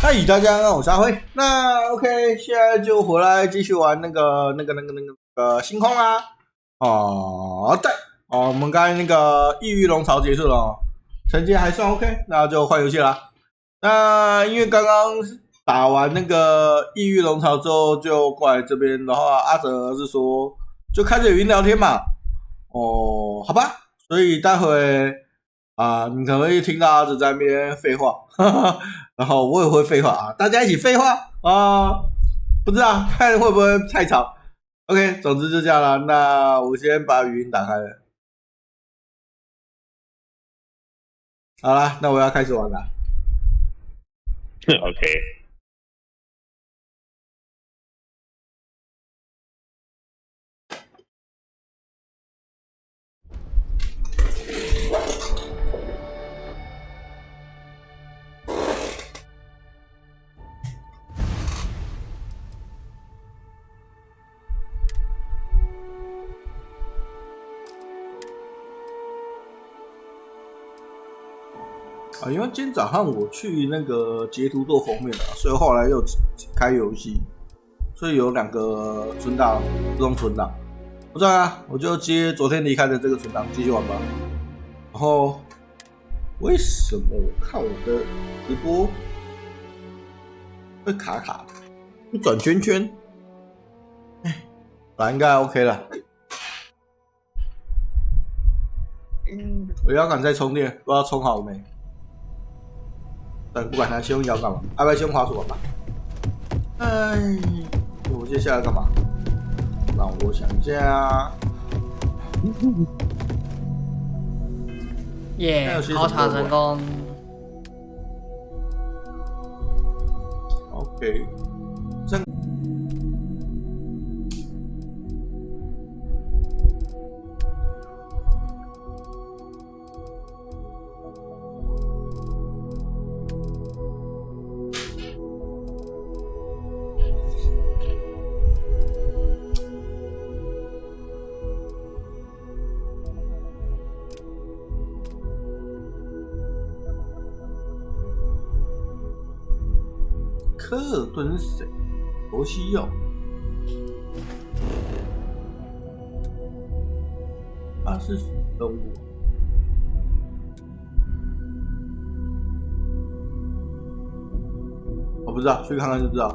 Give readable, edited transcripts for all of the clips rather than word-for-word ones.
嗨，大家好，我是阿辉。那 OK， 现在就回来继续玩那个星空啦。对，我们刚才那个异域龙巢结束了，成绩还算 OK， 那就换游戏啦。那因为刚刚打完那个异域龙巢之后，就过来这边的话，阿哲是说就开着语音聊天嘛。好吧，所以待会你可能会听到阿哲在那边废话，然后我也会废话啊，大家一起废话不知道看会不会太吵。OK， 总之就这样了。那我先把语音打开了。好了，那我要开始玩了。OK。因为今天早上我去那个截图做封面了，所以后来又开游戏，所以有2个存档自动存档。不知道啊，我就接昨天离开的这个存档继续玩吧。然后为什么我看我的直播会卡卡的，会转圈圈？应该 OK 了。我摇杆在充电，不知道充好没。但不管它，先用摇杆吧，不然先用滑鼠吧。我接下来干嘛？让我想一下。耶，考察成功。OK， 科尔顿是谁？罗西佑。他是什么动物？我不知道，去看看就知道。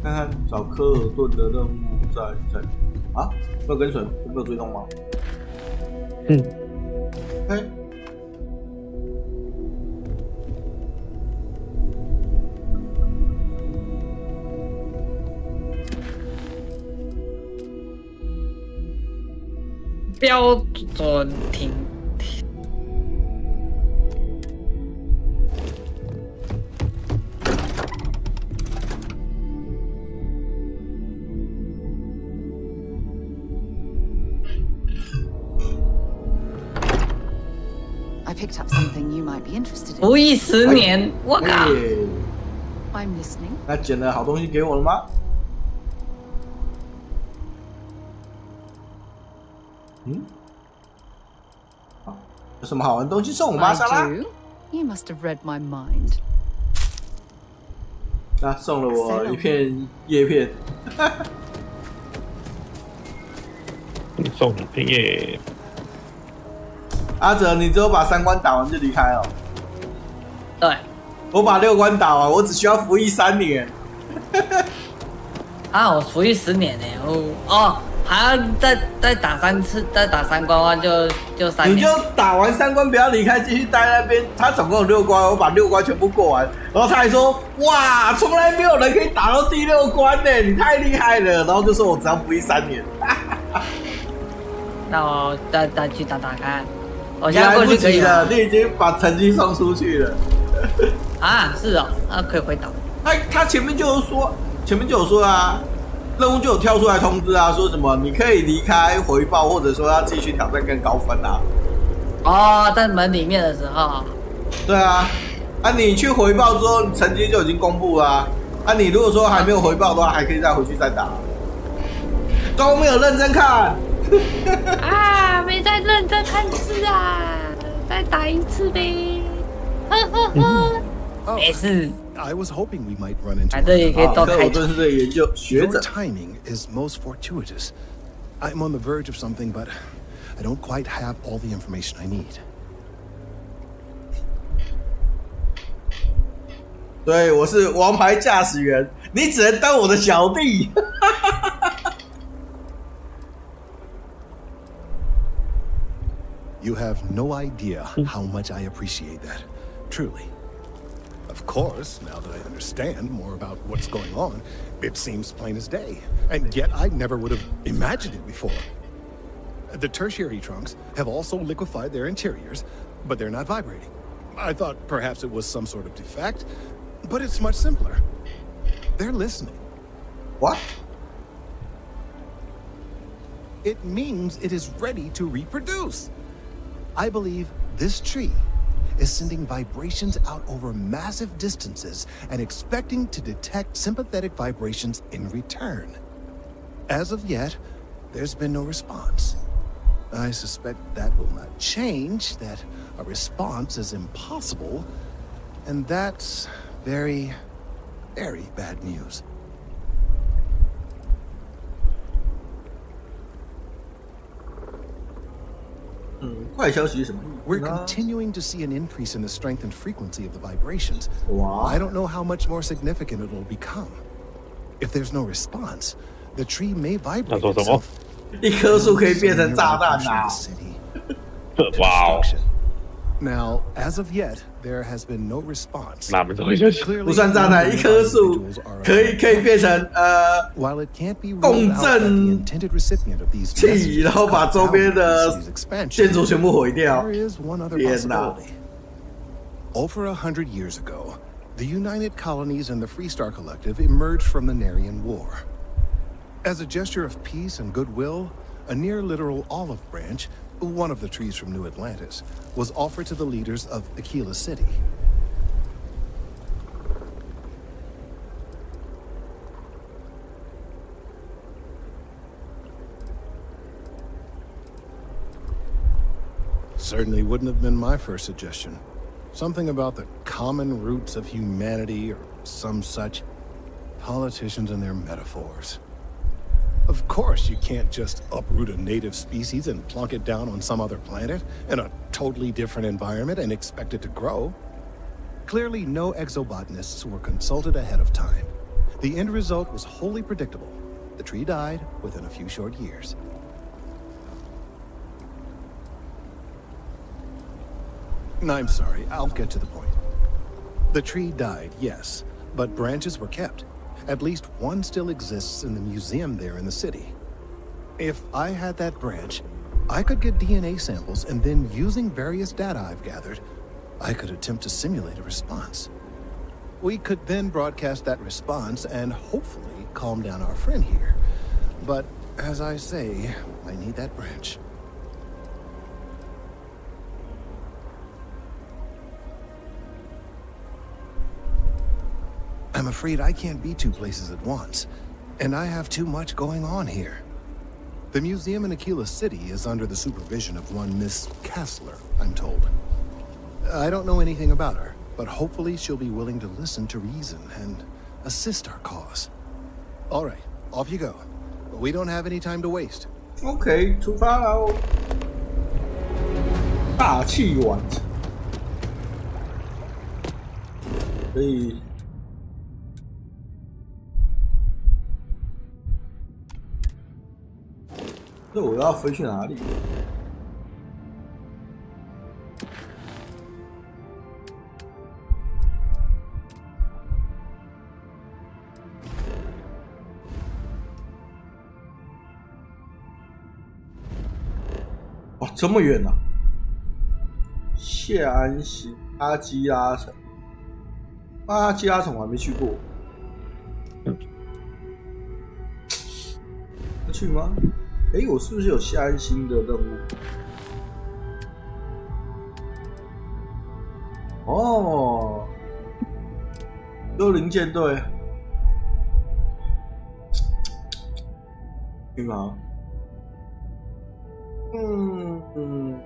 看看找科尔顿的任务在没有跟随，没有追踪吗？标准停。I picked up something you might be interested in. 服役10年，我靠 I'm listening. 那捡了好东西给我了吗？有什么好玩的东西送我吗？莎拉 You must have read my mind. 那送了我一片叶片。送片叶。阿哲，你只有把3关打完就离开了？对，我把6关打完，我只需要服役3年。我服役10年呢，还要再打3次，再打3关就3年。你就打完3关，不要离开，继续待在那边。他总共有6关，我把6关全部过完，然后他还说：“哇，从来没有人可以打到第6关呢，你太厉害了。”然后就说我只要服役3年。那我再去打看。我现在过去可以了，你已经把成绩送出去了。是哦，那可以回岛。他前面就有说啊，任务就有跳出来通知啊，说什么你可以离开回报，或者说要继续挑战更高分啊。在门里面的时候。对啊，你去回报之后，成绩就已经公布了你如果说还没有回报的话，还可以再回去再打。都没有认真看。没在认真看字再打一次呗。呵呵呵。没事。 I was hoping we might run into 反正也可以 one 多 科开场。尔顿是这个研究学 Your 者。 timing is most fortuitous. I'm on the verge of something, but I don't quite have all the information I need. 对，我是王牌驾驶员，你只能当我的小弟。You have no idea how much I appreciate that. Truly. Of course, now that I understand more about what's going on, it seems plain as day. And yet I never would have imagined it before. The tertiary trunks have also liquefied their interiors, but they're not vibrating. I thought perhaps it was some sort of defect, but it's much simpler. They're listening. What? It means it is ready to reproduce. I believe this tree is sending vibrations out over massive distances and expecting to detect sympathetic vibrations in return. As of yet, there's been no response. I suspect that will not change, that a response is impossible, and that's very, very bad news. We're continuing to see an increase in the strength and frequency of the vibrations. Wow. I don't know how much more significant it will become. If there's no response, the tree may vibrate itself. 一棵树可以变成炸弹啊！ Wow. Now, as of yet, there has been no response. 哪门子会下去？ Clearly, 不算炸弹，一棵树可以变成 While it can't be 共 ruled out that the 振 intended recipient of these 器， messages 然后把 cut 周 down 边 the 的 city's expansion, 建筑全部毁掉 there。is one other 天哪！ possibility. Over 100 years ago, the United Colonies and the Freestar Collective emerged from the Narian War. As a gesture of peace and goodwill, a near-literal olive branch, one of the trees from New Atlantis, was offered to the leaders of Aquila City. Certainly wouldn't have been my first suggestion. Something about the common roots of humanity or some such. Politicians and their metaphors. Of course, you can't just uproot a native species and plunk it down on some other planet in a totally different environment and expect it to grow. Clearly, no exobotanists were consulted ahead of time. The end result was wholly predictable. The tree died within a few short years. I'm sorry, I'll get to the point. The tree died, yes, but branches were kept. At least one still exists in the museum there in the city. If I had that branch, I could get DNA samples, and then using various data I've gathered, I could attempt to simulate a response. We could then broadcast that response and hopefully calm down our friend here. But as I say, I need that branch. I'm afraid I can't be two places at once, and I have too much going on here. The museum in Aquila City is under the supervision of one Miss Kassler, I'm told. I don't know anything about her, but hopefully she'll be willing to listen to reason and assist our cause. All right, off you go. We don't have any time to waste. OK， 出发喽！大器晚成，所以那我要飞去哪里？哇，这么远啊！谢安西阿基拉城，阿基拉城我还没去过，要去吗？诶，我是不是有下安心的任务？哦，幽灵舰队，去吗？嗯。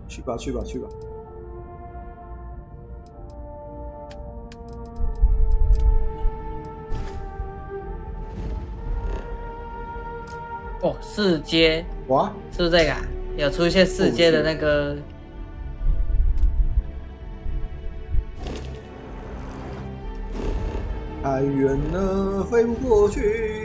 去吧去吧去吧。哦，四阶哇，是不是这个、啊？有出现四阶的那个。太远了，飞不过去。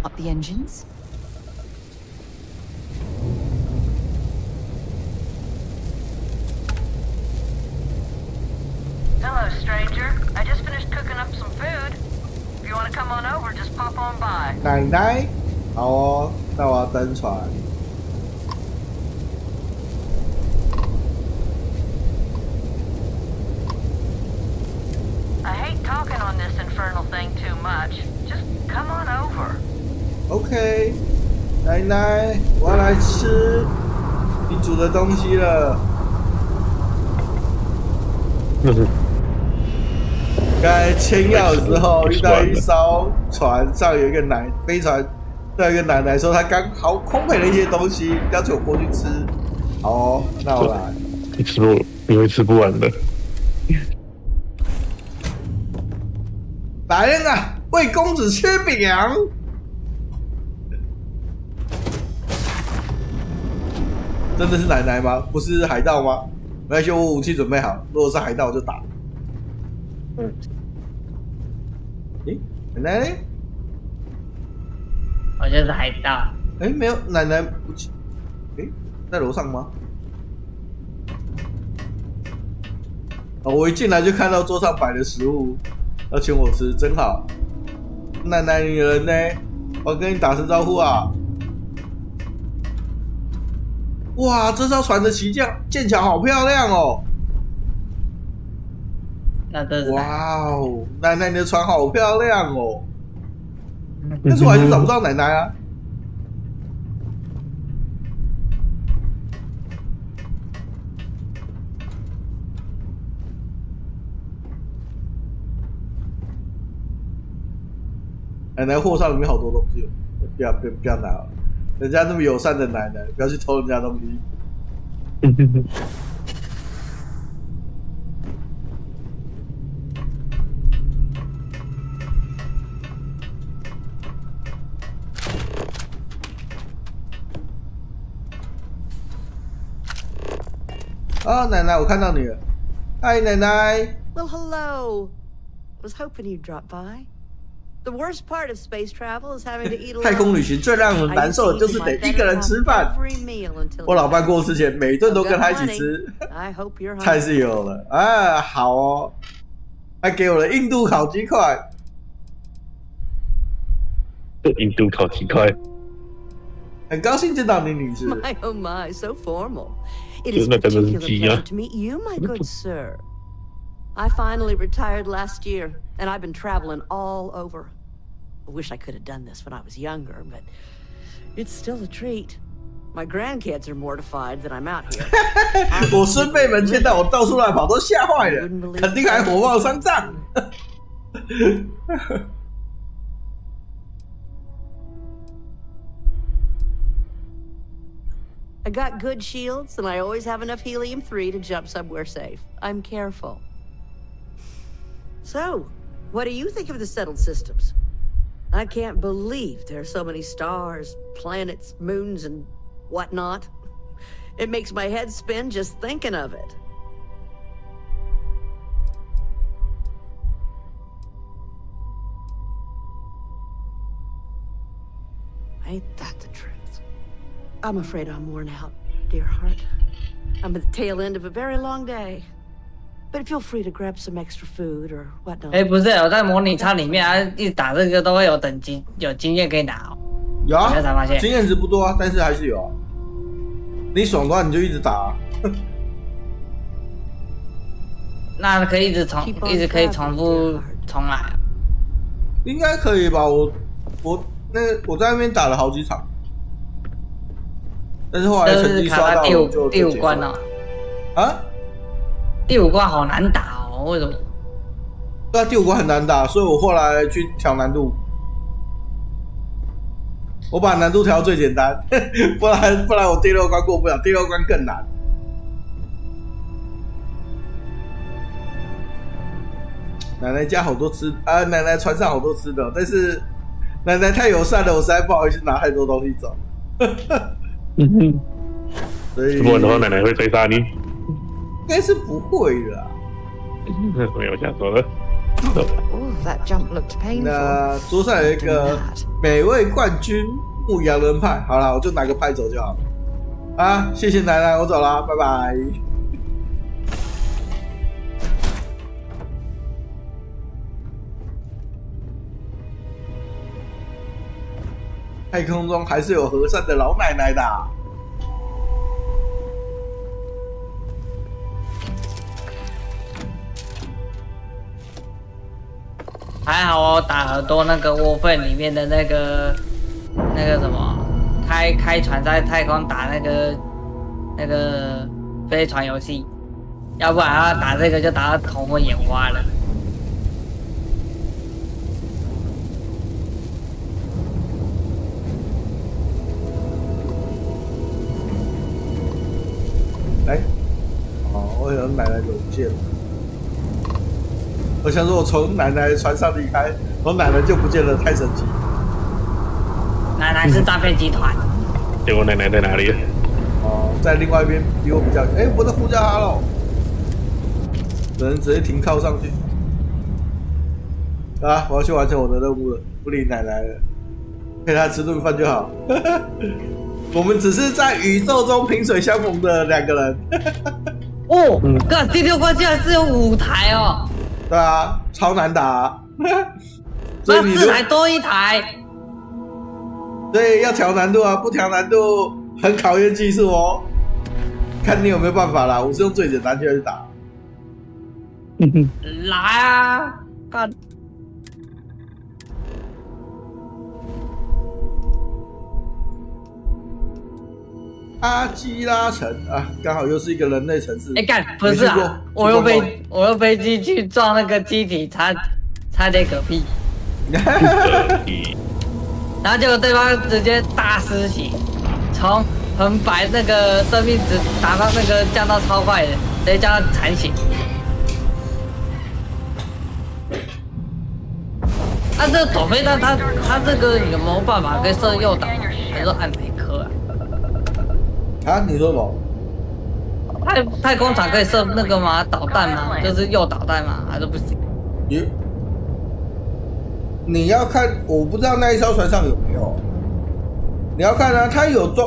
Up the engines. Hello, stranger. I just finished cooking up some food. If you want to come on over, just pop on by. 奶奶，好哦，那我要登船。I hate talking on this infernal thing too much. Just come on over. OK， 奶奶，我要来吃你煮的东西了。刚才签药的时候，遇到一艘船上有一个飞船，有一个奶奶说她刚好空配了一些东西，要求我过去吃。好哦，那我来。你会吃不完的。来人啊，为公子吃饼。真的是奶奶吗？不是海盗吗？没关系，我武器准备好，如果是海盗我就打。诶，奶奶呢？我就是海盗。诶，没有，奶奶武器，诶，在楼上吗？哦，我一进来就看到桌上摆的食物，要请我吃，真好。奶奶，你人呢？我要跟你打声招呼啊！哇，这艘船的剑桥好漂亮哦！那这是哇哦，奶奶你的船好漂亮哦！但是我还是找不到奶奶啊。奶奶货上里面好多东西，不要拿了，人家那么友善的奶奶，不要去偷人家东西。啊，奶奶，我看到你了。嗨，奶奶。 Well, hello. Was hoping you'd drop by. The worst part of space travel is having to eat alone. 太空旅行最让人难受的就是得一个人吃饭。我老伴过世前每一顿都跟他一起吃，菜是有了啊，好哦，还给我了印度烤鸡块。印度烤鸡块，很高兴见到你，女士。My oh my, so formal. It is a 那真的是 particular 鸡啊 pleasure to meet you, my good sir. I finally retired last year, and I've been traveling all over. I wish I could have done this when I was younger, but it's still a treat. My grandkids are mortified that I'm out here. 我孙辈们见到我到处乱跑都吓坏了，肯定还火冒三丈。I got good shields, and I always have enough helium-3 to jump somewhere safe. I'm careful. So, what do you think of the settled systems? I can't believe there are so many stars, planets, moons, and whatnot. It makes my head spin just thinking of it. Ain't that the truth? I'm afraid I'm worn out, dear heart. I'm at the tail end of a very long day. But feel free to grab some extra food or whatnot. 哎，不是，我在模拟舱里面啊，一直打这个都会有等级，有经验可以拿哦。有啊，我才发现经验值不多啊，但是还是有啊。你爽的话你就一直打啊。那可以一直可以重复重来啊。应该可以吧？我在那边打了好几场，但是后来成绩刷到第五关哦。啊？第五关好难打哦，为什么？对啊，第五关很难打，所以我后来去调难度，我把难度调到最简单，不然我第6关过不了，第6关更难。奶奶家好多吃啊，奶奶船上好多吃的，但是奶奶太友善了，我实在不好意思拿太多东西走。所以吃不完的话，奶奶会追杀你。应该是不会啦。没有想说的。Oh, that jump looked painful. 那桌上有一个美味冠军牧羊人派，好啦，我就拿个派走就好了。啊，谢谢奶奶，我走啦，拜拜。太空中还是有和善的老奶奶的啊。还好我打耳朵那个窝份里面的那个什么，开船在太空打那个飞船游戏，要不然要打这个就打到头昏眼花了。哎，哦，我想奶奶怎么不见了？我想说，我从奶奶船上离开，我奶奶就不见了，太神奇。奶奶是诈骗集团。结果奶奶在哪里？哦，在另外一边离我比较远。哎，我在呼叫她喽，只能直接停靠上去。啊，我要去完成我的任务了，不理奶奶了，陪她吃顿饭就好。我们只是在宇宙中萍水相逢的2个人。哦，哥，第6关竟然是有5台哦。对啊，超难打啊。所以那4台多1台。所以要调难度啊，不调难度很考验技术哦。看你有没有办法啦，我是用最简单去打。来啊，干！阿基拉城啊，刚好又是一个人类城市。哎干，不是啊，我用飞机去撞那个机体，差点嗝屁。然后结果对方直接大失血，从很白那个生命值打到那个降到超快的，直接降到残血。那这个躲飞弹，它这个有没有办法可以射诱导？还是按哪一颗啊？啊，你说什么？太空船可以射那个吗？导弹吗？就是诱导弹吗？还是不行？你要看，我不知道那一艘船上有没有。你要看啊，它有的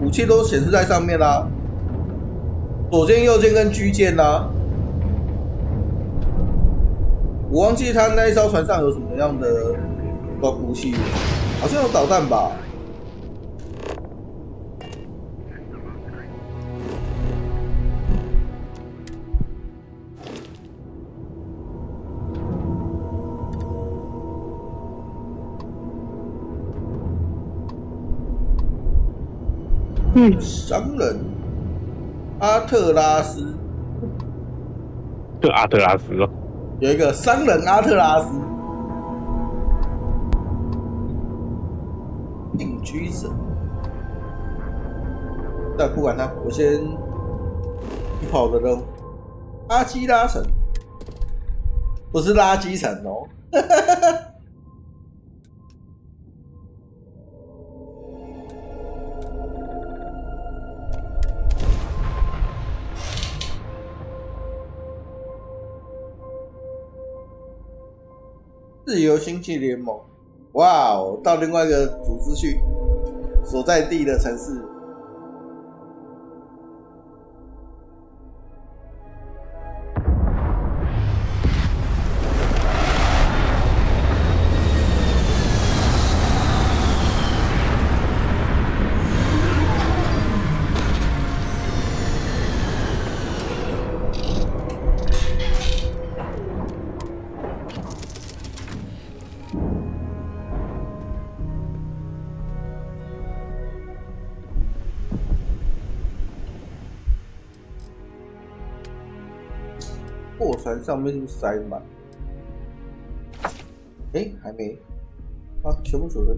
武器都显示在上面啦，左键、右键跟G键啦。我忘记它那一艘船上有什么样的武器，好像有导弹吧。商人阿特拉斯，就阿特拉斯哦，有一个商人阿特拉斯，定居者。但不管他，我先去跑的任务。阿基拉城，不是垃圾城哦。自由星际联盟，哇哦，到另外一个组织去，所在地的城市。船上面是不是塞满？哎，还没。啊，全部走人。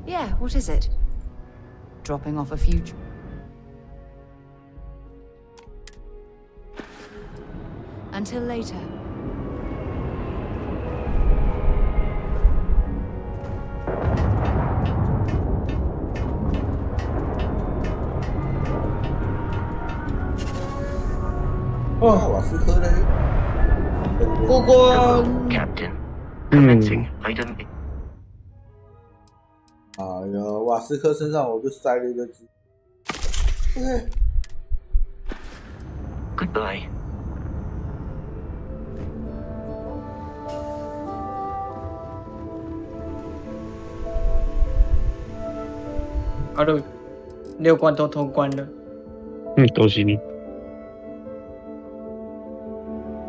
Yeah, what is it? Dropping off a few. Until later. Oh, 瓦斯科嘞？不过 Captain, commencing item. 哎呀，瓦斯科身上我就塞了一个字。OK。Goodbye. 好了，6关都通关了。恭喜你。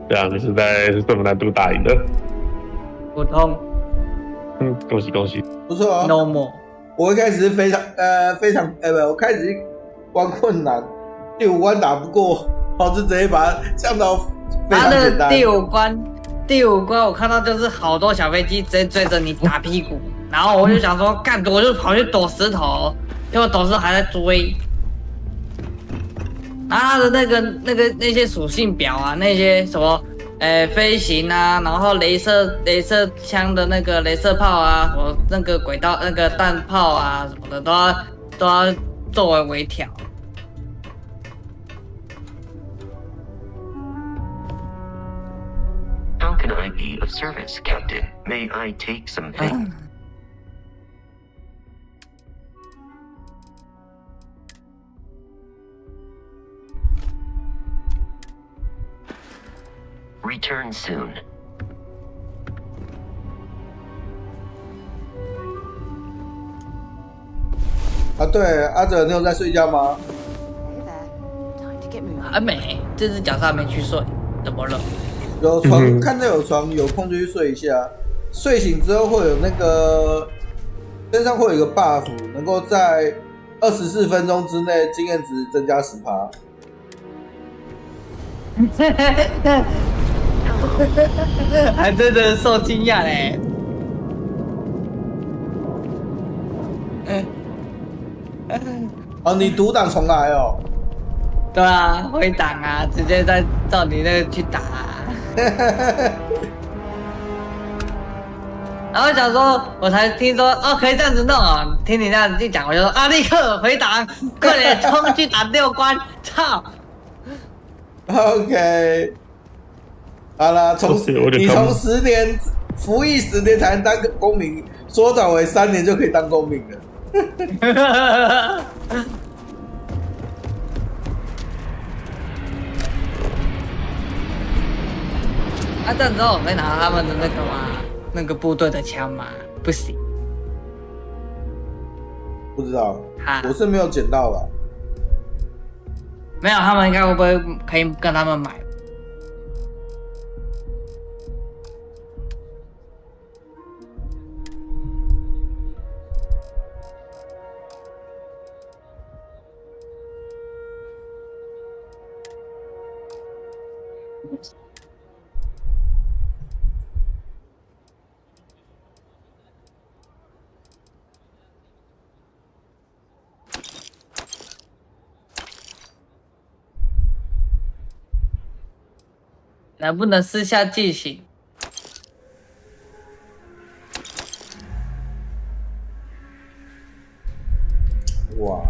对啊，你是在什么难度打赢的？普通。恭喜恭喜。不错啊。Normal。我一开始是非常不，我开始关困难，第5关打不过，我就直接把它降到非常简单。第五关我看到就是好多小飞机直接追着你打屁股，然后我就想说干，我就跑去躲石头，结果躲石头还在追。然后他的那些属性表啊，那些什么飞行啊，然后镭射枪的那个镭射炮啊，什么那个轨道那个弹炮啊什么的都要作为微调。How can I be of service, Captain? May I take something? Return soon. 啊，对，阿哲，你有在睡觉吗？ Hey there. Time to get moving. 还没，这只脚上还没去睡，怎么了？有床，看到有床，有空就去睡一下。睡醒之后会有那个身上会有一个 buff， 能够在24分钟之内经验值增加10%。还真的受惊讶嘞！哦，你独挡重来哦。对啊，回档啊，直接再照你那个去打、啊。然后想说，我才听说哦，可以这样子弄哦。听你这样子一讲，我就说啊，立刻回档，快点冲去打6关！操 ！OK， 好了，你从10年服役10年才能当公民，缩短为3年就可以当公民了。啊，这样之后我会拿他们的那个吗？那个部队的枪吗？不行。不知道，我是没有捡到了。没有，他们应该会不会可以跟他们买？能不能私下进行？哇！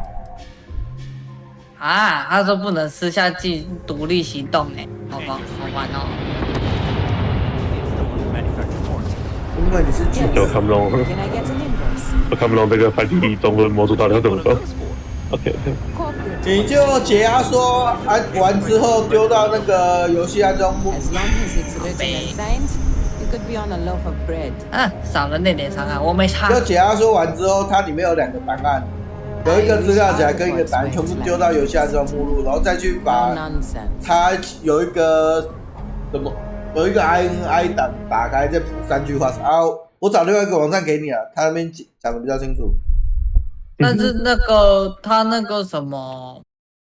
啊，他说不能私下独立行动呢，好玩哦。因为你是军人，我看不懂这个繁体中文模组到底要怎么说。OK， 你就解压缩完之后丢到那个游戏安装目。少了那点伤害，我没差。就解压缩完之后，它里面有2个档案，有一个资料夹跟一个档案，全部丢到游戏安装目录，然后再去把它有一个INI 档打开，再补3句话啊。我找另外一个网站给你啊，他那边讲的比较清楚。但是那个他那个什么，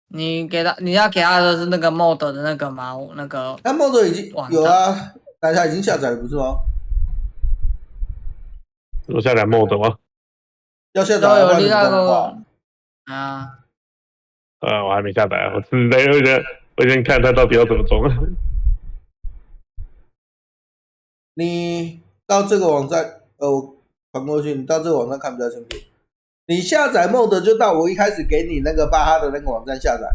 你要给他的是那个 mod 的那个吗？那个那 mod 已经有啊，大家已经下载了不是吗？有下载 mod 吗？要下载都有的那个话，啊。我还没下载，我只是我先看它到底要怎么装。你到这个网站，我传过去，你到这个网站看比较清楚。你下载 mod 就到我一开始给你那个巴哈的那个网站下载，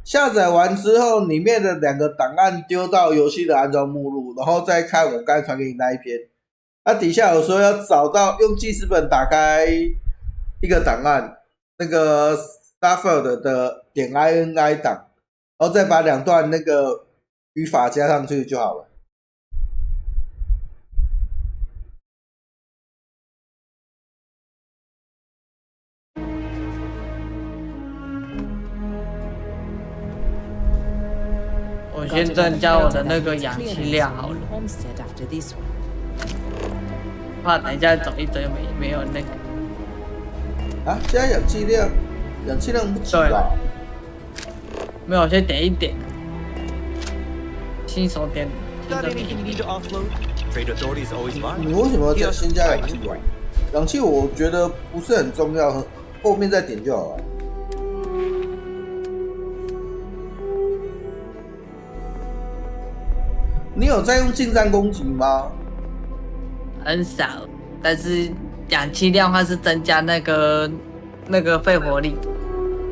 下载完之后，里面的2个档案丢到游戏的安装目录，然后再看我刚才传给你那一篇。它底下有说要找到用记事本打开一个档案，那个 Starfield 的.ini 档，然后再把2段那个语法加上去就好了。我先增加我的那个氧气量好了，怕等一下走一走没有那个。啊，加氧气量不起吧？没有，先点一点。新手点。你为什么要先加氧气啊？氧气我觉得不是很重要，后面再点就好了。你有在用近战攻击吗？很少，但是氧气量的话是增加那个肺活力，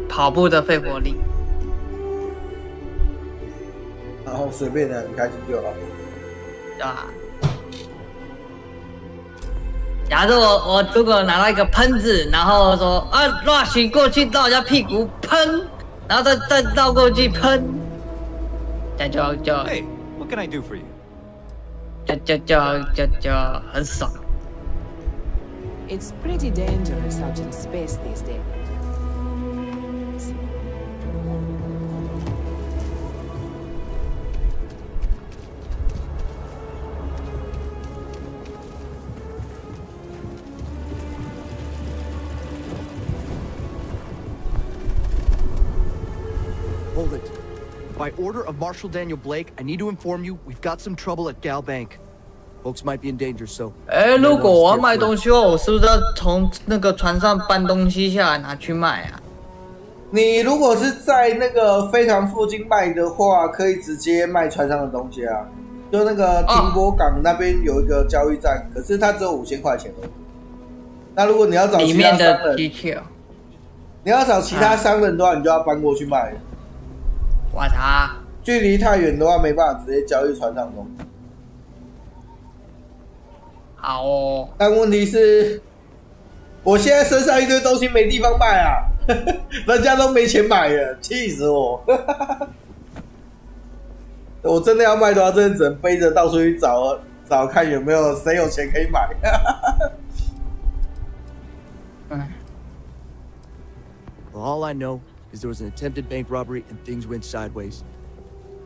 跑步的肺活力。然后随便的，你开心就好。对吧？假如我如果拿到一个喷子，然后说rush 过去到人家屁股喷，然后再绕过去喷，这样就。Hey, what can I do for you? 就很爽。It's pretty dangerous out in space these days. Hold it. By order of Marshal Daniel Blake, I need to inform you we've got some trouble at Gal Bank. Folks might be in danger, so. 如果我要卖东西的话，我是不是要从那个船上搬东西下来拿去卖啊？你如果是在那个飞船附近卖的话，可以直接卖船上的东西啊。就那个停泊港那边有一个交易站，可是它只有5000块钱而已。那如果你要找其他商人，你要找其他商人的话，你就要搬过去卖。我操！距离太远的话，没办法直接交易船上的东西。好哦。但问题是，我现在身上一堆东西没地方卖啊，人家都没钱买了，气死我！我真的要卖的话，真的只能背着到处去找看有没有谁有钱可以买。Well, all I know is there was an attempted bank robbery and things went sideways.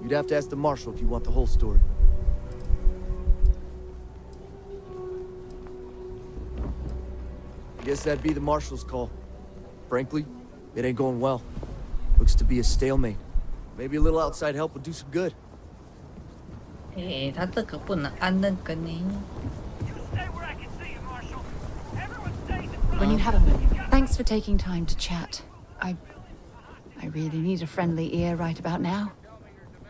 You'd have to ask the marshal if you want the whole story. I guess that'd be the marshal's call. Frankly, it ain't going well. Looks to be a stalemate. Maybe a little outside help would do some good. 他这个不能按那个呢。When you have a moment, thanks for taking time to chat. I really need a friendly ear right about now.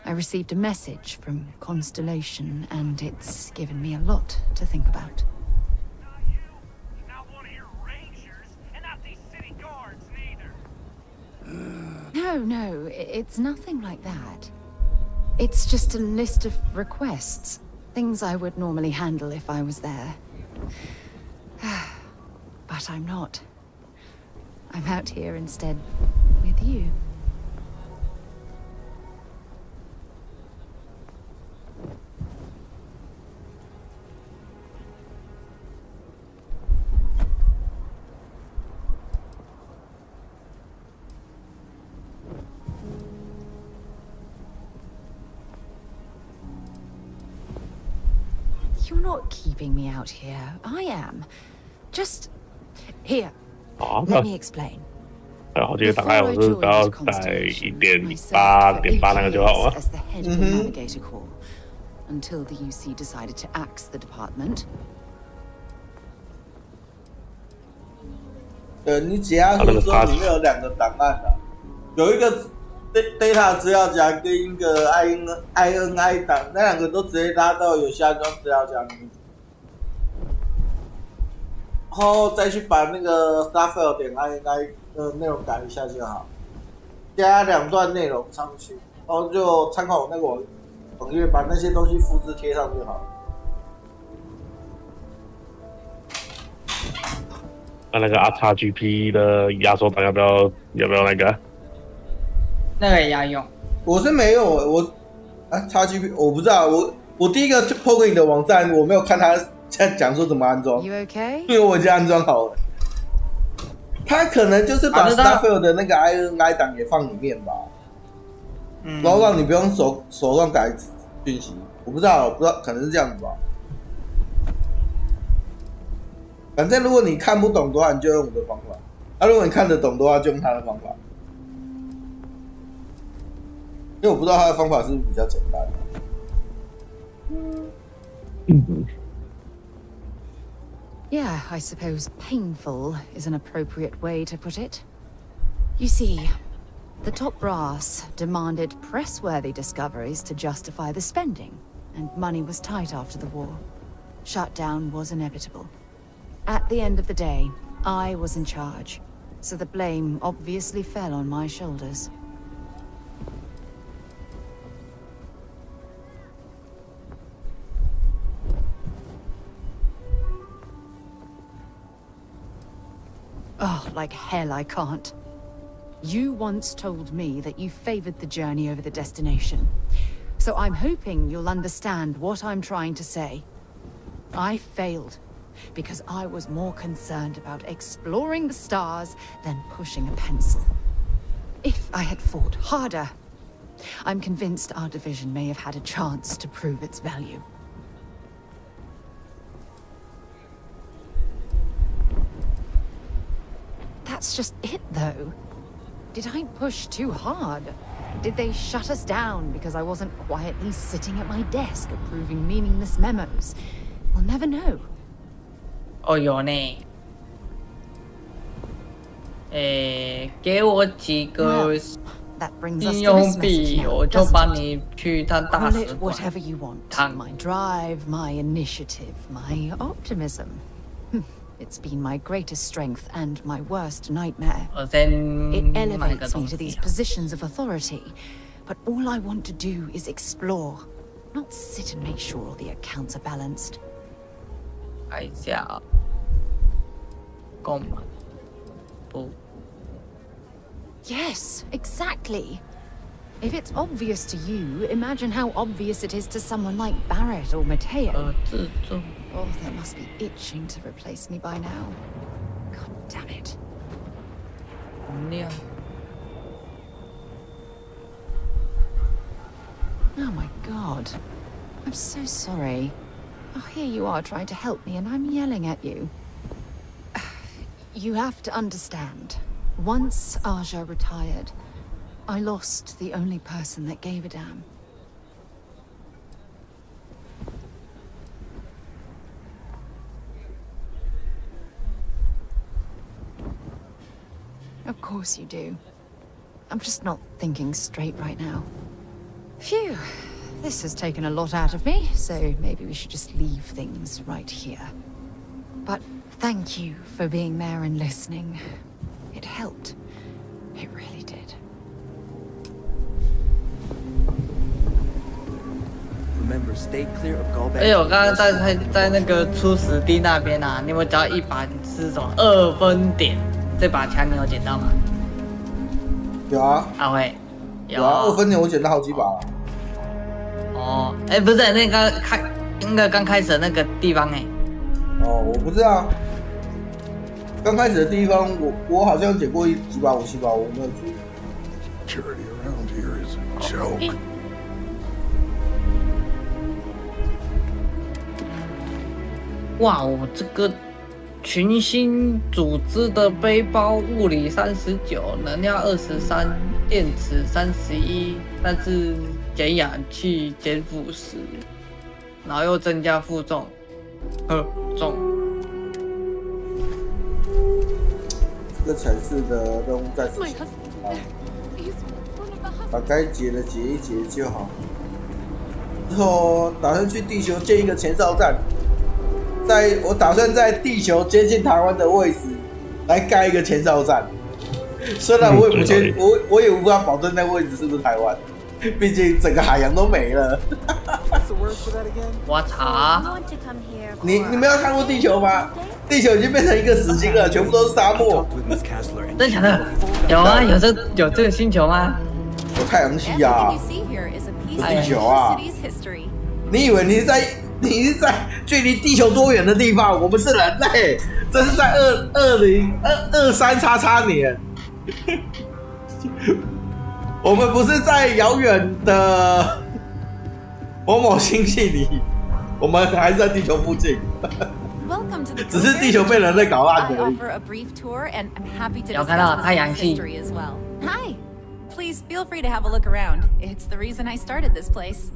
I received a message from Constellation, and it's given me a lot to think about. No, it's nothing like that. It's just a list of requests. Things I would normally handle if I was there. But I'm not. I'm out here instead with you. You're not keeping me out here. I am. Just here. 好， Let me explain. 我记得大概我是要在1.8那个就好了。 As the head of the Navigator Corps, until the UC decided to axe the department. 你解压缩之后里面有2个档案的，有一个 data 资料夹跟一个 INI 档，那2个都直接拉到有下装资料夹里面，然后再去把那个 Starfield 点 INI 的内容改一下就好，加2段内容上去，然后就参考我那个网页，把那些东西复制贴上就好了。 那个 RXGP 的压缩档要不要那个？那个也要用。我是没有，XGP 我不知道，我第一个 PO 给你的网站，我没有看他在讲说怎么安装， You okay? 因为我已经安装好了。他可能就是把 Starfield 的那个 INI 档也放里面吧，然后让你不用手动改讯息。我不知道，可能是这样子吧。 反正如果你看不懂的话，你就用我的方法；如果你看得懂的话，就用他的方法。因为我不知道他的方法是不是比较简单的。Yeah, I suppose painful is an appropriate way to put it. You see, the top brass demanded press-worthy discoveries to justify the spending, and money was tight after the war. Shutdown was inevitable. At the end of the day, I was in charge, so the blame obviously fell on my shoulders. Oh, like hell I can't. You once told me that you favored the journey over the destination. So I'm hoping you'll understand what I'm trying to say. I failed. Because I was more concerned about exploring the stars than pushing a pencil. If I had fought harder, I'm convinced our division may have had a chance to prove its value. That's just it, though. Did I push too hard? Did they shut us down because I wasn't quietly sitting at my desk approving meaningless memos? We'll never know. 哦，有呢。给我几个应用币，我就帮你去他大使馆。Whatever you want. My drive, my initiative, my optimism. It's been my greatest strength and my worst nightmare. It elevates me to these positions of authority, but all I want to do is explore, not sit and make sure all the accounts are balanced. 看一下，购买不 Yes, exactly. If it's obvious to you, imagine how obvious it is to someone like Barrett or Mateo. Oh, they must be itching to replace me by now. God damn it. Oh my god. I'm so sorry. Oh, here you are trying to help me and I'm yelling at you. You have to understand. Once Aja retired, I lost the only person that gave a damn. Of course you do. I'm just not thinking straight right now. Phew. This has taken a lot out of me, so maybe we should just leave things right here. But thank you for being there and listening. It helped. It really did. Remember, stay clear of gallbladder. 哎，我刚刚在那个初始地那边啊，你有没有捡到一把是什么2分点？这把枪你有捡到吗？有啊。阿辉，有啊，2分点我捡到好几把了。哦，哎，不是那个刚开始的那个地方哎。哦，我不知道。刚开始的地方，我好像捡过几把武器吧，我没有注意。Charity around here is a joke. 哇，我这个群星组织的背包，物理39，能量23，电池31，但是减氧气减腐蚀，然后又增加负重，重。这个城市的任务暂时先把该结的结一结就好。之后打算去地球建一个前哨站，我打算在地球接近台湾的位置来盖一个前哨站。虽然我也不确，我也无法保证那个位置是不是台湾，毕竟整个海洋都没了。我操！你没有看过地球吗？地球已经变成一个死星了，全部都是沙漠。真假的？有啊，有这个星球吗？有太阳系啊，有地球啊。你以为你是在距离地球多远的地方？我们是人类，这是在2023年。我们不是在遥远的某星系里，我们还是在地球附近。只是地球被人类搞烂而已。有看到太阳系。Hi, please feel free to have a look around. It's the reason I started this place.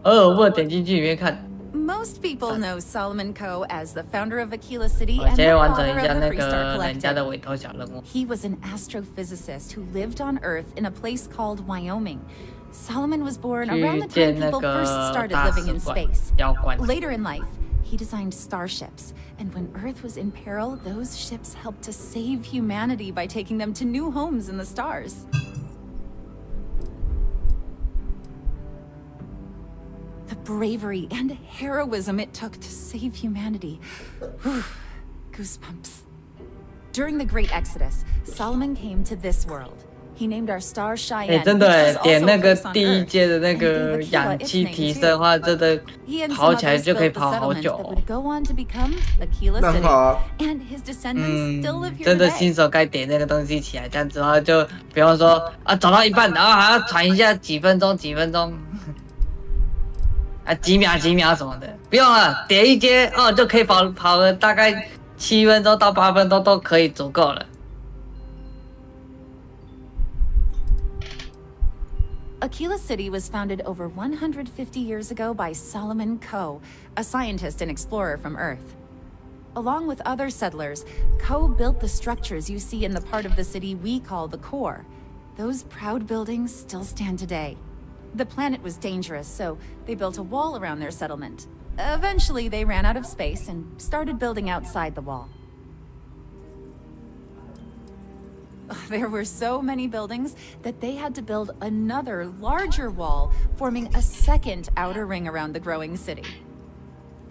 我点进去里面看。Most people know Solomon Coe as the founder of Aquila City 我 and 先 the 完成 father 一下 of 那 the Freestar 个人家 Collective. 的委托小任务。He was an astrophysicist who lived on Earth in a place called Wyoming. Solomon was born around the time people first started living in space. Later in life, he designed starships, and when Earth was in peril, those ships helped to save humanity by taking them to new homes in the stars. The bravery and heroism it took to save humanity. Whew, goosebumps. During the Great Exodus, Solomon came to this world. He named our star Cheyenne. 真的点那个第一阶的那个氧气提升的话，真的跑起来就可以跑好久哦。真的新手该点那个东西起来，这样之后就不用说啊走到一半，然后还要传一下几分钟，啊几秒什么的，不用了，点一阶就可以跑个大概7分钟到8分钟都可以足够了。Aquila City was founded over 150 years ago by Solomon Coe, a scientist and explorer from Earth. Along with other settlers, Coe built the structures you see in the part of the city we call the core. Those proud buildings still stand today. The planet was dangerous, so they built a wall around their settlement. Eventually, they ran out of space and started building outside the wall. There were so many buildings that they had to build another, larger wall, forming a second outer ring around the growing city.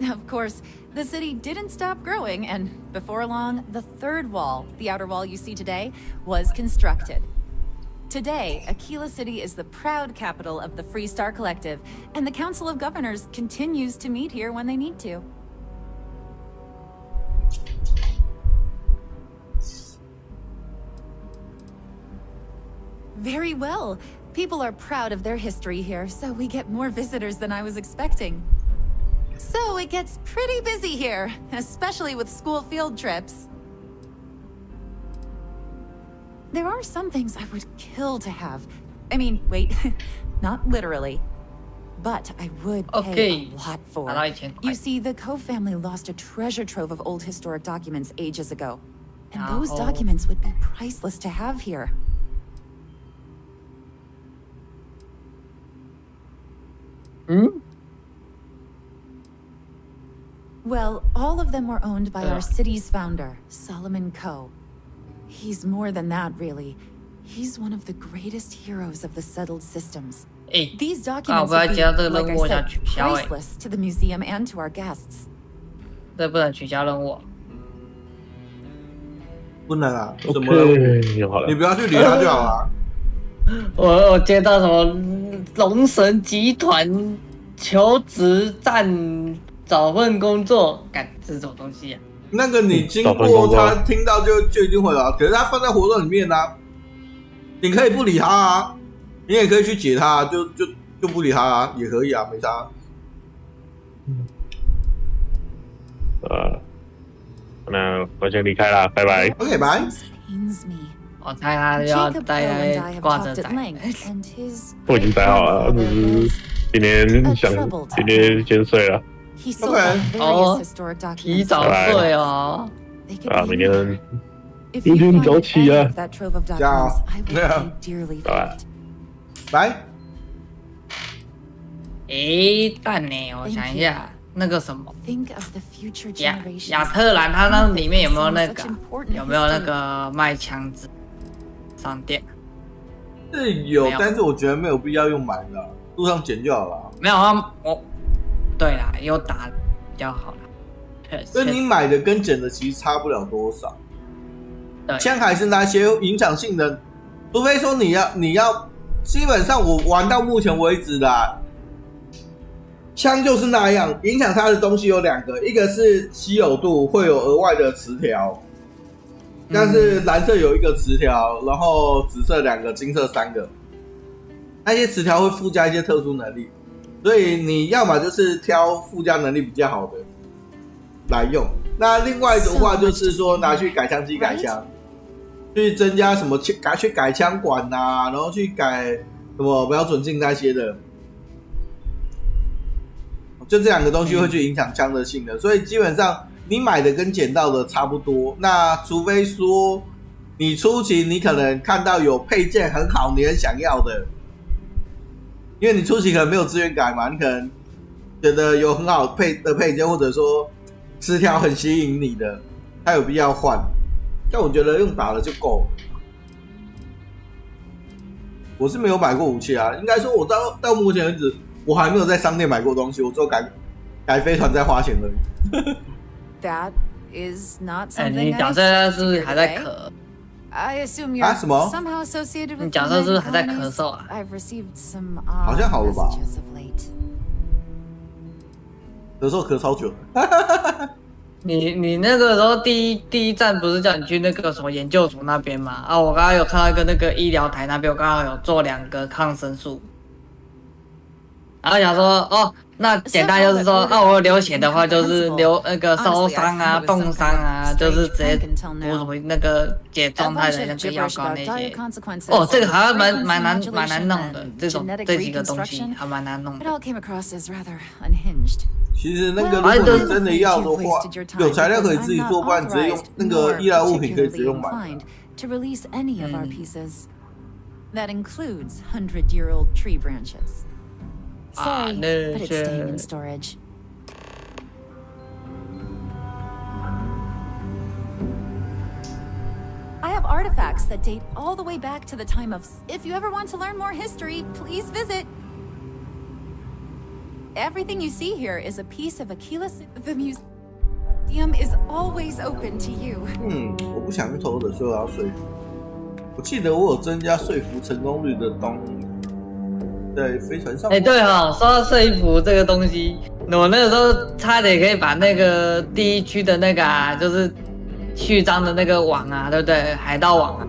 Of course, the city didn't stop growing, and before long, the third wall, the outer wall you see today, was constructed. Today, Aquila City is the proud capital of the Freestar Collective, and the Council of Governors continues to meet here when they need to. Very well. People are proud of their history here, so we get more visitors than I was expecting. So it gets pretty busy here, especially with school field trips. There are some things I would kill to have. I mean, wait, not literally. But I would pay a lot for. You see, the Coe family lost a treasure trove of old historic documents ages ago. And those documents would be priceless to have here. Well, all of them were owned by our city's founder, Solomon Coe. He's more than that, really. He's one of the greatest heroes of the settled systems. These documents would be, like I said, priceless to the museum and to our guests. 这不能取消任务。不能啊，怎么了？你不要去理他就好了。我接到什么龙神集团求职站找份工作，干这是什么东西啊？那个你经过他听到就一定会了，可是他放在活动里面啊，你可以不理他啊，你也可以去解他啊，就不理他啊，也可以啊，没差。那我先离开了，拜拜。 OK， 拜。 Pains me. 我猜他就要 Jacob 待 Poe and I 在 have 挂 talked 着 at 仔。 length, and his 我已经待好了，只是今天想今天先睡了。 he still Okay. got various historic 提 documents. 早睡哦。 They could be 明天 anywhere. If 明 you 天 find 早起 any 啊 of。that trove of 加油 documents, I will pay dearly for it. 拜。诶，但呢，我想一下，那个什么 Think of the future 亚 generations. 特兰，它那里面有没有那个 Such important 有没有那 history. 个卖枪支商店？是有没有，但是我觉得没有必要用买的，路上捡就好了。没有啊，我对啦，有打比较好啦。确所以你实，买的跟捡的其实差不了多少。对，枪还是那些影响性的，除非说你要，基本上我玩到目前为止的枪就是那样，影响它的东西有2个，一个是稀有度会有额外的词条，但是蓝色有1个词条，然后紫色2个，金色3个，那些词条会附加一些特殊能力，所以你要么就是挑附加能力比较好的来用。那另外的话就是说拿去改枪机改枪，去增加什么去改枪管啊，然后去改什么标准镜那些的，就这2个东西会去影响枪的性能，所以基本上你买的跟捡到的差不多。那除非说你初期你可能看到有配件很好，你很想要的，因为你初期可能没有资源改嘛，你可能觉得有很好的配件，或者说词条很吸引你的，它有必要换。但我觉得用打了就够了。我是没有买过武器啊，应该说我到目前为止，我还没有在商店买过东西，我只有改飞船在花钱而已。That is not 哎， something 你 I 角色 expected 是不是 here 还在 today. 咳？ I assume 啊， you're 什么？ somehow associated 你 with 角色是不是还在 colonies. 咳嗽啊？ I've received some 好像好了吧？ messages of late. 有时候咳超久的。你那个时候第一站不是叫你去那个什么研究所那边嘛？啊，我刚刚有看到一个那个医疗台那边，我刚好有做2个抗生素，然后想说哦，那简单就是说，我有流血的话就是流那个烧伤啊、冻伤啊，就是直接补什么那个解状态的那个药膏那些。哦，这个好像蛮难弄的，这几个东西还蛮难弄 It 的。 all came across as rather unhinged. 其实那个如果你真的要的话，有材料可以自己做，不然直接用那个医疗物品可以直接用买的。 To release any of our pieces. That includes 100-year-old tree branches. Sorry, but it's staying in storage. I have artifacts that date all the way back to the time of... If you ever want to learn more history, please visit. Everything you see here is a piece of Achilles. The museum is always open to you. 我不想用头的，所以我要说服。我记得我有增加说服成功率的东西，在飞船上。对哈，说到说服这个东西，我那个时候差点可以把那个第1区的那个就是序章的那个网啊，对不对？海盗网啊，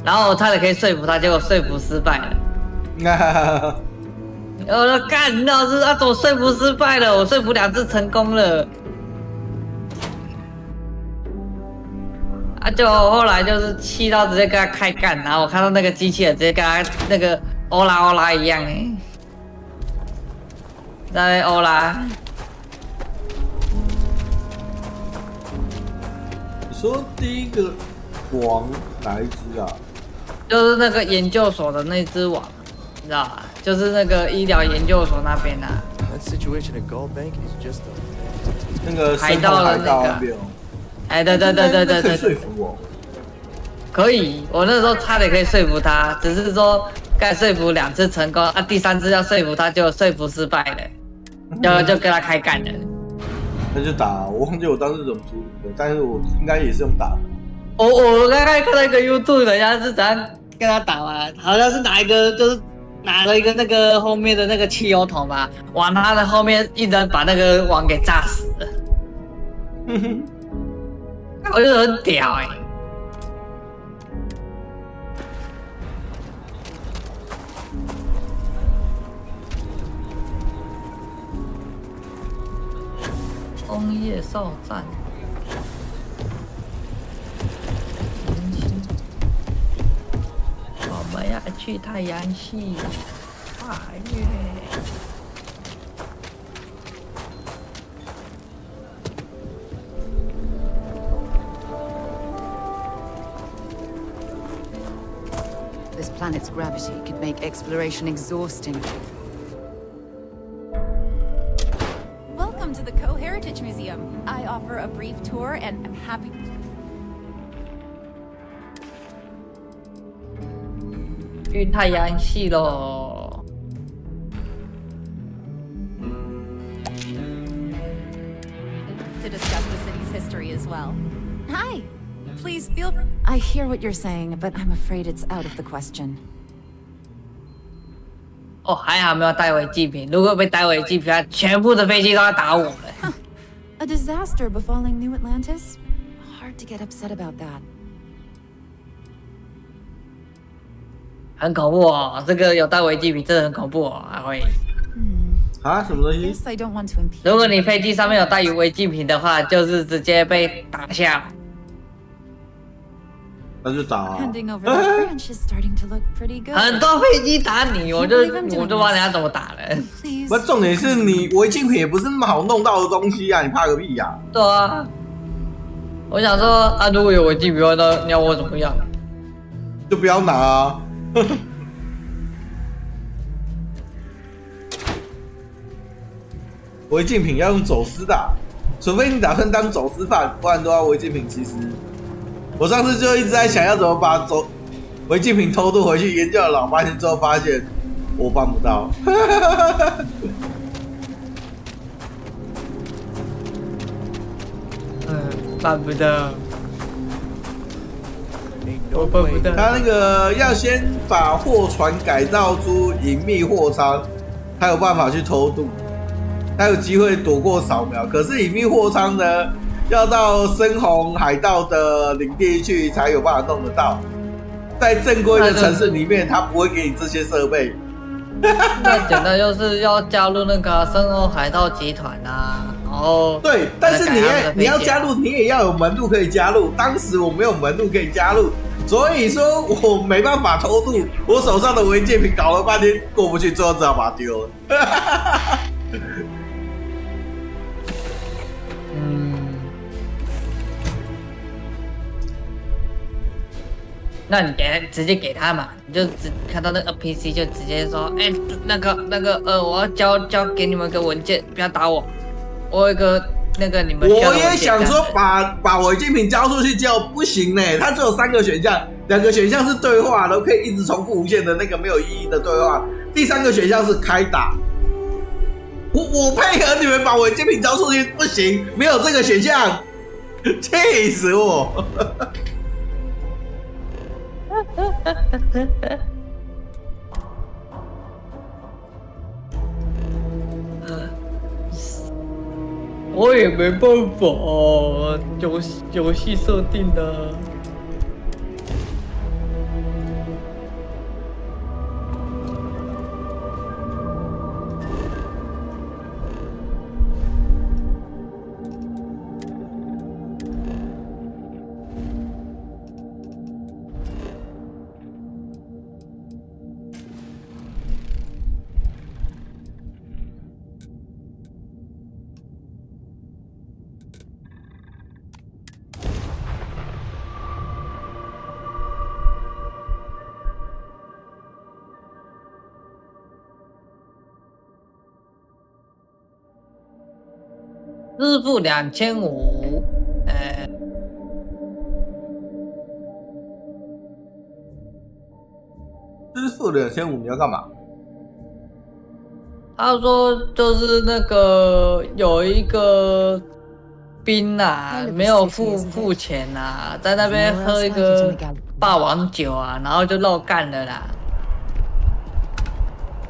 然后我差点可以说服他，结果说服失败了。我说干，老师怎么说服失败了？我说服2次成功了。就后来就是气到直接跟他开干，然后我看到那个机器人直接跟他那个欧拉一样在欧拉。你说第一个网哪一只啊？就是那个研究所的那只网，你知道吧？就是那个医疗研究所那边啊。That situation at Goldbank is just a... 那个海盗的那个。哎，对，可以说服我。可以，我那时候差点可以说服他，只是说该说服2次成功啊，第3次要说服他就说服失败了，就跟他开干了。那就打，我忘记我当时怎么处理的，但是我应该也是用打的。我刚才看到一个 YouTube， 人家是怎样跟他打嘛，好像是拿了一个那个后面的那个汽油桶吧，往他的后面一人把那个网给炸死了。我觉得很屌工业哨站。我们要去太阳系跨越。This planet's gravity could make exploration exhausting. Welcome to the Co-Heritage Museum. I offer a brief tour and I'm happy... 去太阳系咯。to discuss the city's history as well. Hi. Please feel... I hear what you're saying, but I'm afraid it's out of the question. 哦，还好没有带违禁品。如果被带违禁品，全部的飞机都要打我们。A disaster befalling New Atlantis? Hard to get upset about that. 很恐怖哦，这个有带违禁品真的很恐怖哦，阿辉。啊，什么东西？ Guess I don't want to impede. 如果你飞机上面有带有违禁品的话，就是直接被打下。那就打啊！ Handing over that branch is starting to look pretty good. 很多飞机打你，我就不知道你要怎么打了。不，重点是你违禁品也不是那么好弄到的东西啊，你怕个屁呀！对啊，我想说啊，如果有违禁品的话，那你要我怎么样？就不要拿啊！违禁品要用走私的啊，除非你打算当走私犯，不然都要违禁品。其实我上次就一直在想要怎么把违禁品偷渡回去，研究了老半天之后，发现我办不到。办不到。我办不到。他那个要先把货船改造出隐秘货舱，才有办法去偷渡，才有机会躲过扫描。可是隐秘货舱呢，要到深红海盗的领地去才有办法弄得到。在正规的城市里面，他不会给你这些设备。那简单就是要加入那个深红海盗集团啊，然后对，但是你要加入，你也要有门路可以加入。当时我没有门路可以加入，所以说我没办法偷渡。我手上的违禁品搞了半天过不去，最后只好把它丢了。那你直接给他嘛，你就看到那个 NPC 就直接说，哎、那个我要交给你们个文件，不要打我，我有一个那个你们需要的文件。我也想说把违禁品交出去，结果不行呢，它只有3个选项，2个选项是对话，都可以一直重复无限的那个没有意义的对话，第3个选项是开打。我配合你们把违禁品交出去，不行，没有这个选项，气死我！我也没办法，游戏设定的。支付2500，支付2500你要干嘛？他说就是那个有一个兵啊，没有付钱啊，在那边喝一个霸王酒啊，然后就漏干了啦。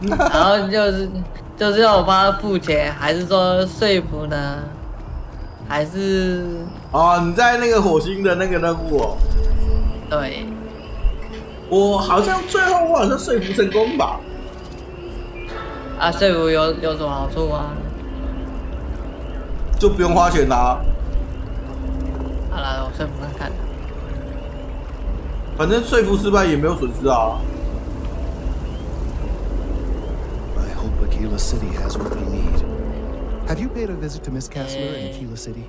然后就是要我帮他付钱，还是说说服呢？还是哦，你在那个火星的那个任务哦？对，我好像最后我好像说服成功吧？啊，说服有什么好处吗？就不用花钱啦。好了，我说服看看。反正说服失败也没有损失啊。I hope Aquila City has what we need. Have you paid a visit to Miss Kessler in Aquila City?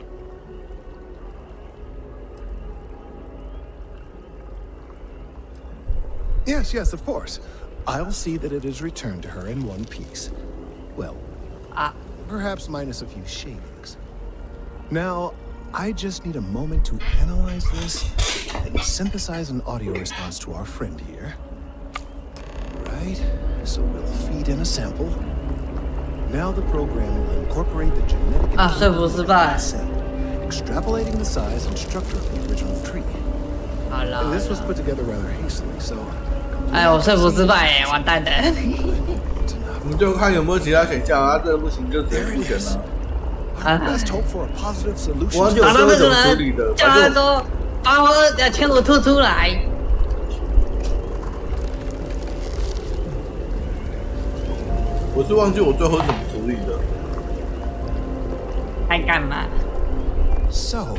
Yes, yes, of course. I'll see that it is returned to her in one piece. Well, perhaps minus a few shavings. Now, I just need a moment to analyze this and synthesize an audio response to our friend here. Right, so we'll feed in a sample. Now the program will incorporate the genetic information, extrapolating the size and structure of the original tree. This was put together rather hastily, so... 哎，我说服失败，完蛋的。你就看有没有其他选项啊，这个不行就直接不选了。我忘记我是怎么处理的，叫他说把我2,500吐出来。我是忘记我最后怎么处理的。还干嘛 So,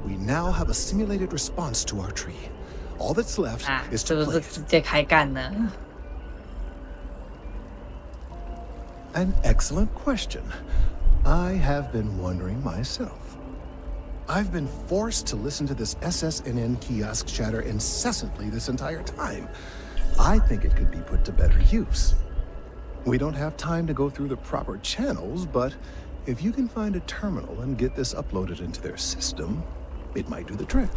we now have a simulated response to our tree. All that's left is to play. 直接开干了。An excellent question. I have been wondering myself. I've been forced to listen to this SSNN kiosk chatter incessantly this entire time. I think it could be put to better use. We don't have time to go through the proper channels, but if you can find a terminal and get this uploaded into their system, it might do the trick.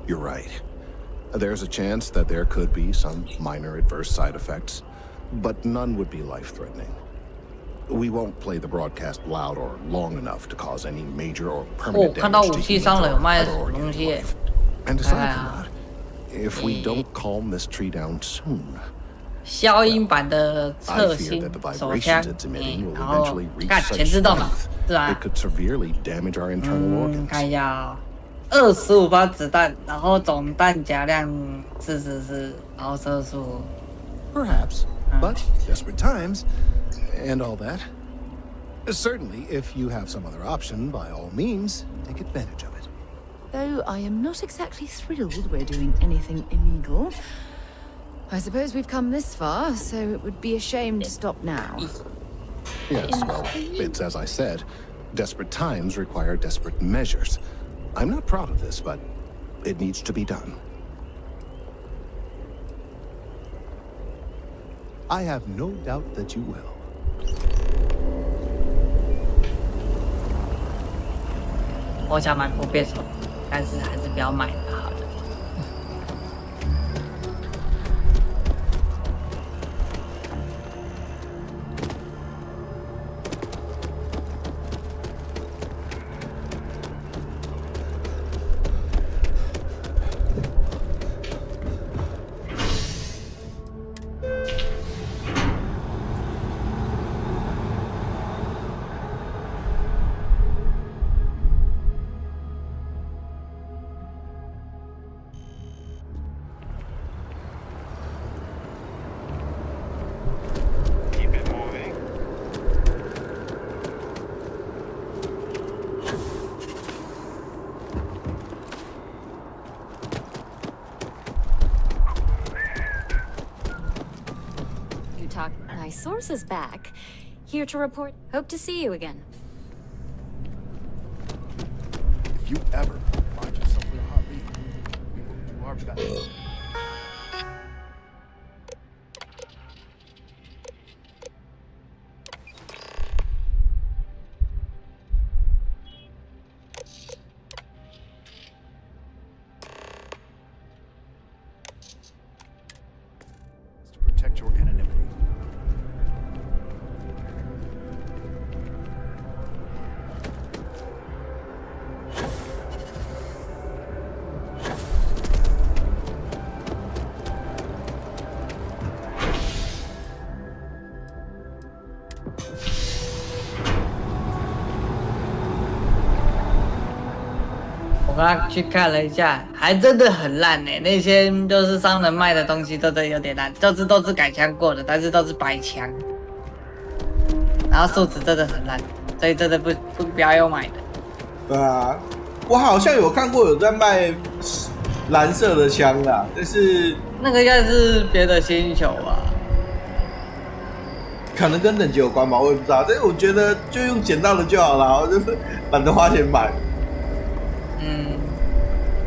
You're right. There's a chance that there could be some minor adverse side effects, but none would be life-threatening. We won't play the broadcast loud or long enough to cause any major or permanent damage to humans or other organic life. And aside from that, if we don't calm this tree down soon, 消音版的侧心手枪，然后看前置动嘛，是吧？ it could severely damage our internal organs. 看一下，25发子弹，然后总弹夹量44，然后射速。Perhaps, but desperate times, and all that. Certainly, if you have some other option, by all means, take advantage of it. Though I am not exactly thrilled we're doing anything illegal. I suppose we've come this far, so it would be a shame to stop now. Yes, well, it's as I said. Desperate times require desperate measures. I'm not proud of this, but it needs to be done. I have no doubt that you will. 我想买不变手，但是还是不要买了好了。My source is back. Here to report. Hope to see you again. If you ever find yourself in a hot lead, we will do our best. To protect your anonymity. 刚刚去看了一下，还真的很烂呢。那些就是商人卖的东西，真的有点烂，就是都是改枪过的，但是都是白枪，然后素质真的很烂，所以真的不要用买的。对啊，我好像有看过有在卖蓝色的枪啦，但是那个应该是别的星球吧。可能跟等级有关吧，我也不知道。但是我觉得就用捡到的就好了，我就是懒得花钱买。嗯，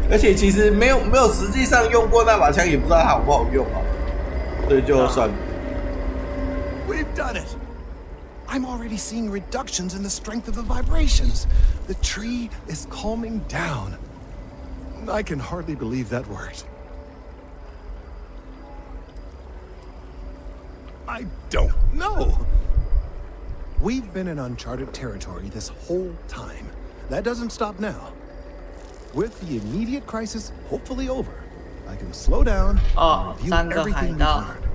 而且其实没有实际上用过那把枪，也不知道它好不好用啊，所以就算了。We've done it. I'm already seeing reductions in the strength of the vibrations. The tree is calming down. I can hardly believe that worked. I don't know. We've been in uncharted territory this whole time. That doesn't stop now. With the immediate crisis hopefully over, I can slow down and review everything we've learned.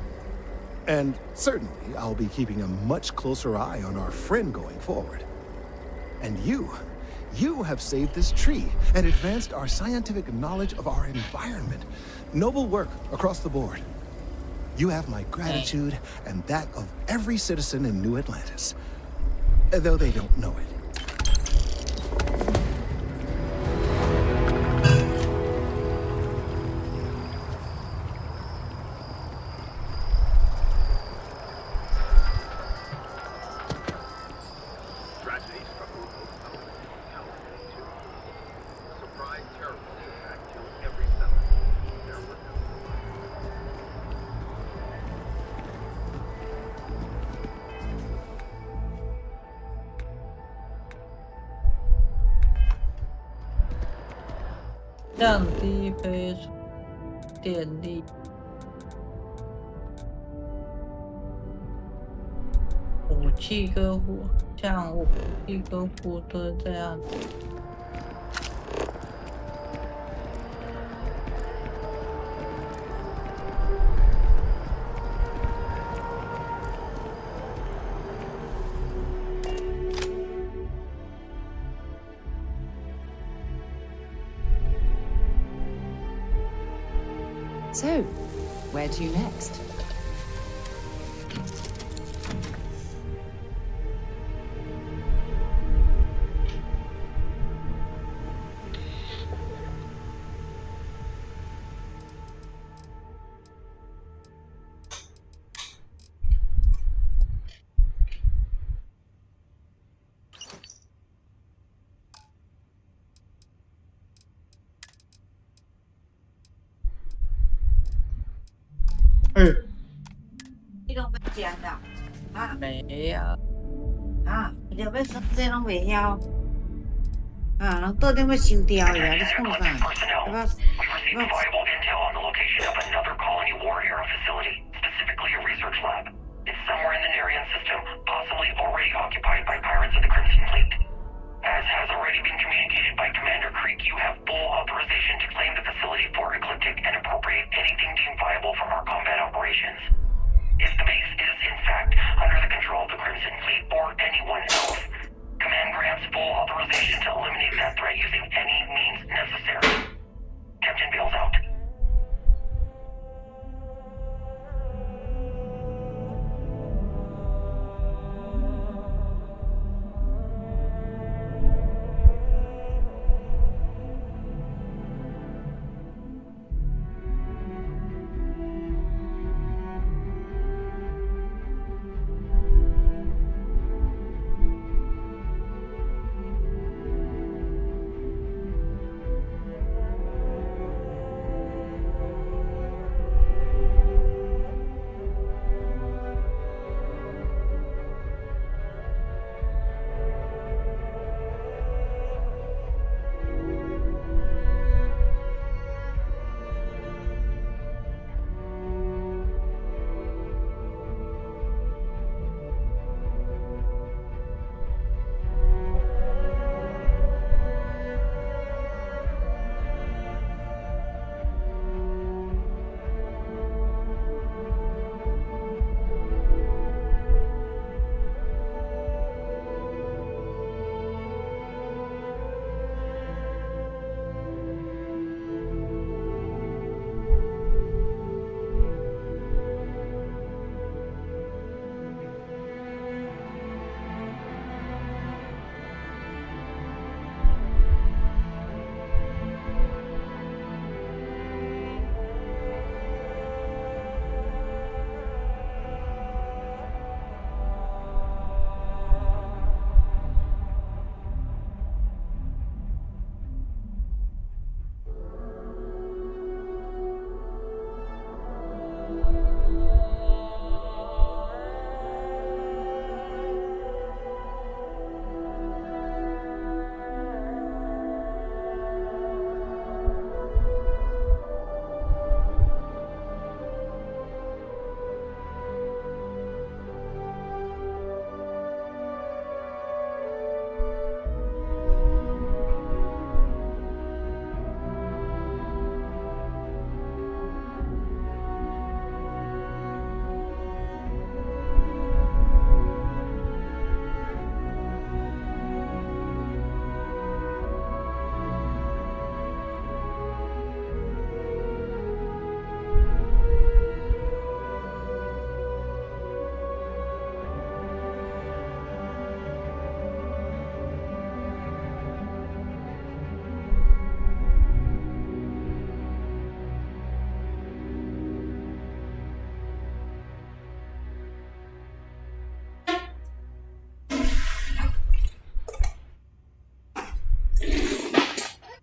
And certainly, I'll be keeping a much closer eye on our friend going forward. And you have saved this tree and advanced our scientific knowledge of our environment. Noble work across the board. You have my gratitude and that of every citizen in New Atlantis, though they don't know it. 降低飞船电力。武器跟护像武器跟护盾这样子。So, where to next? Ừ. 你拢要食的啊？没有。啊，就要说这拢袂晓。啊，人到底要收掉呀？你创啥？要不要？As has already been communicated by Commander Creek, you have full authorization to claim the facility for ecliptic and appropriate anything deemed viable from our combat operations. If the base is, in fact, under the control of the Crimson Fleet or anyone else, Command grants full authorization to eliminate that threat using any means necessary. Captain Bale's out.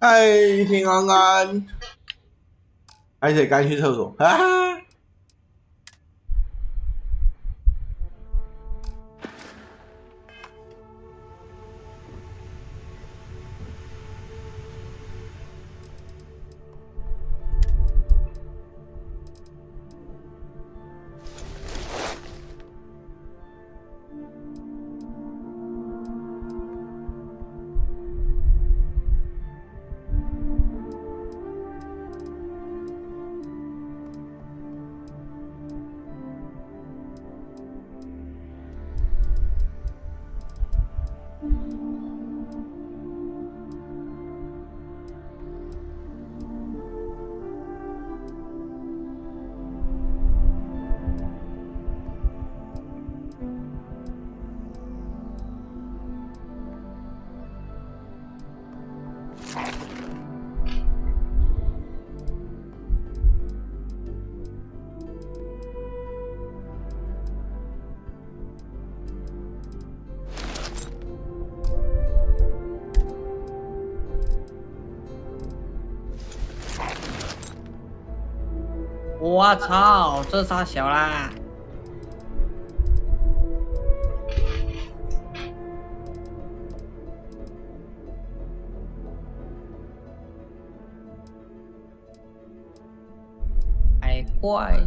嗨，平安安，而且该去厕所，哈哈。我操，这啥小啦？海怪。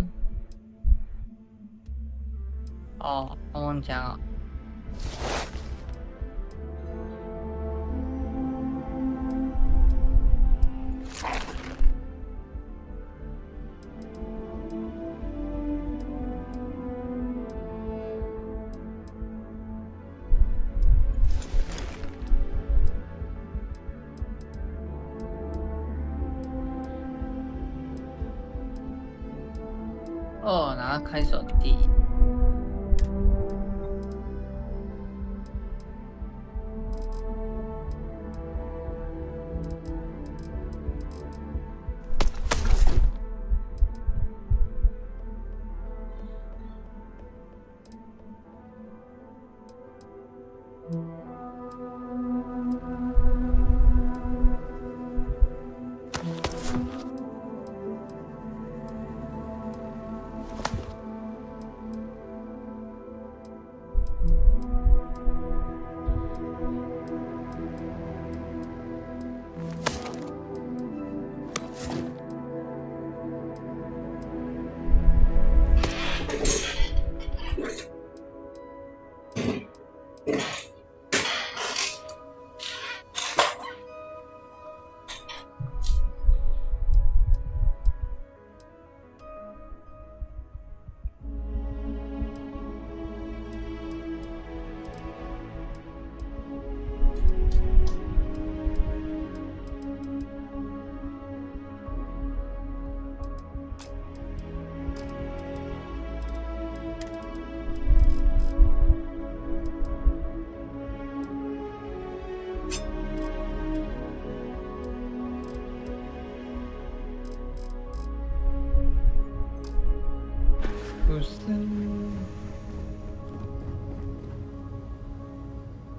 哦，我们讲啊。哦，然后开手机。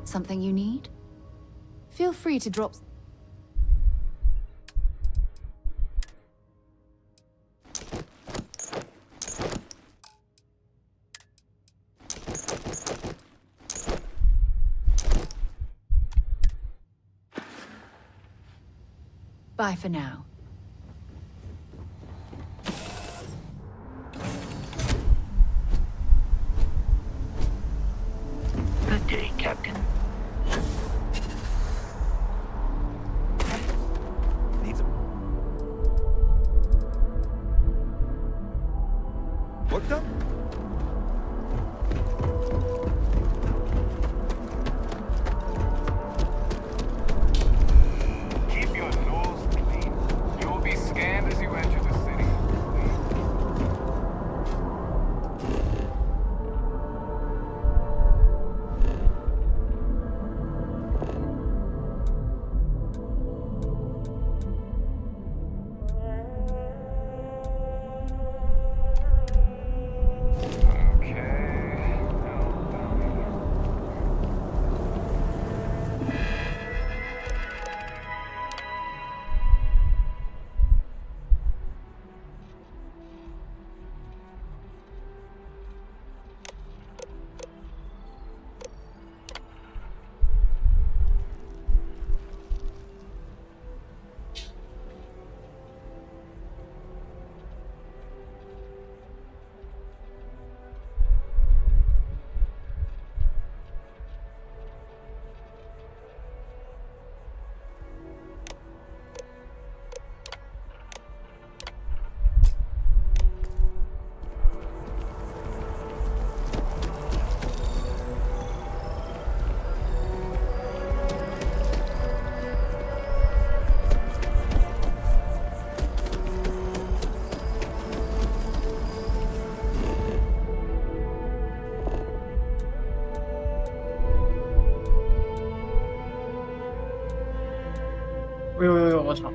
Something you need? Feel free to drop. Bye for now. Good day, Captain. Needs a... What done? Keep your nose clean. 哎呦呦呦！我操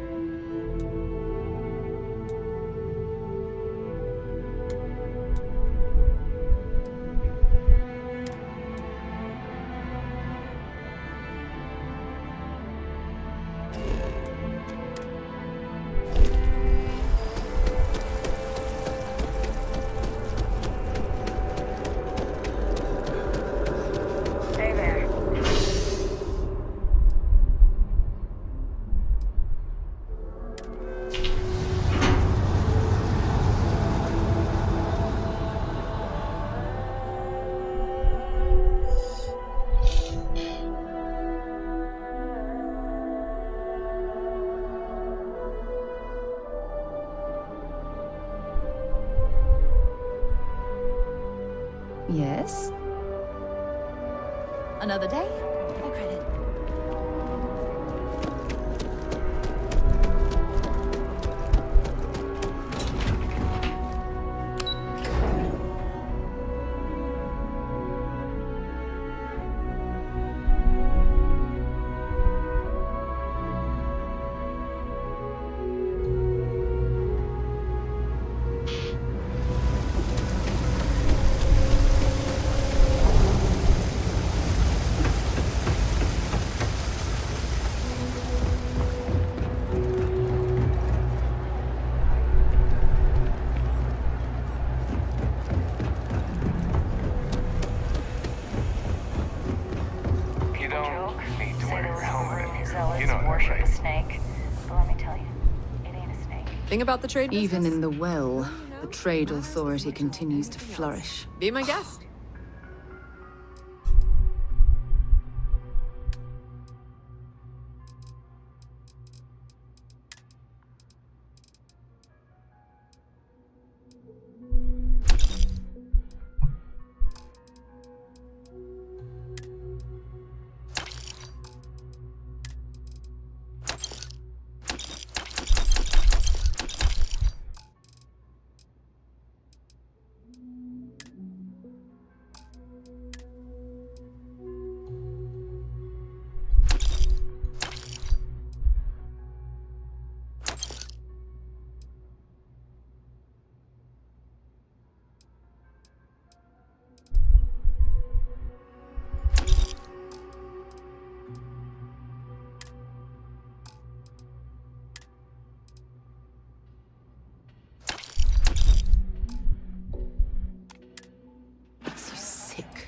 ！Yes? Another day? No credit. Thing about the trade business? Even in the well, the trade authority continues to flourish. Be my guest.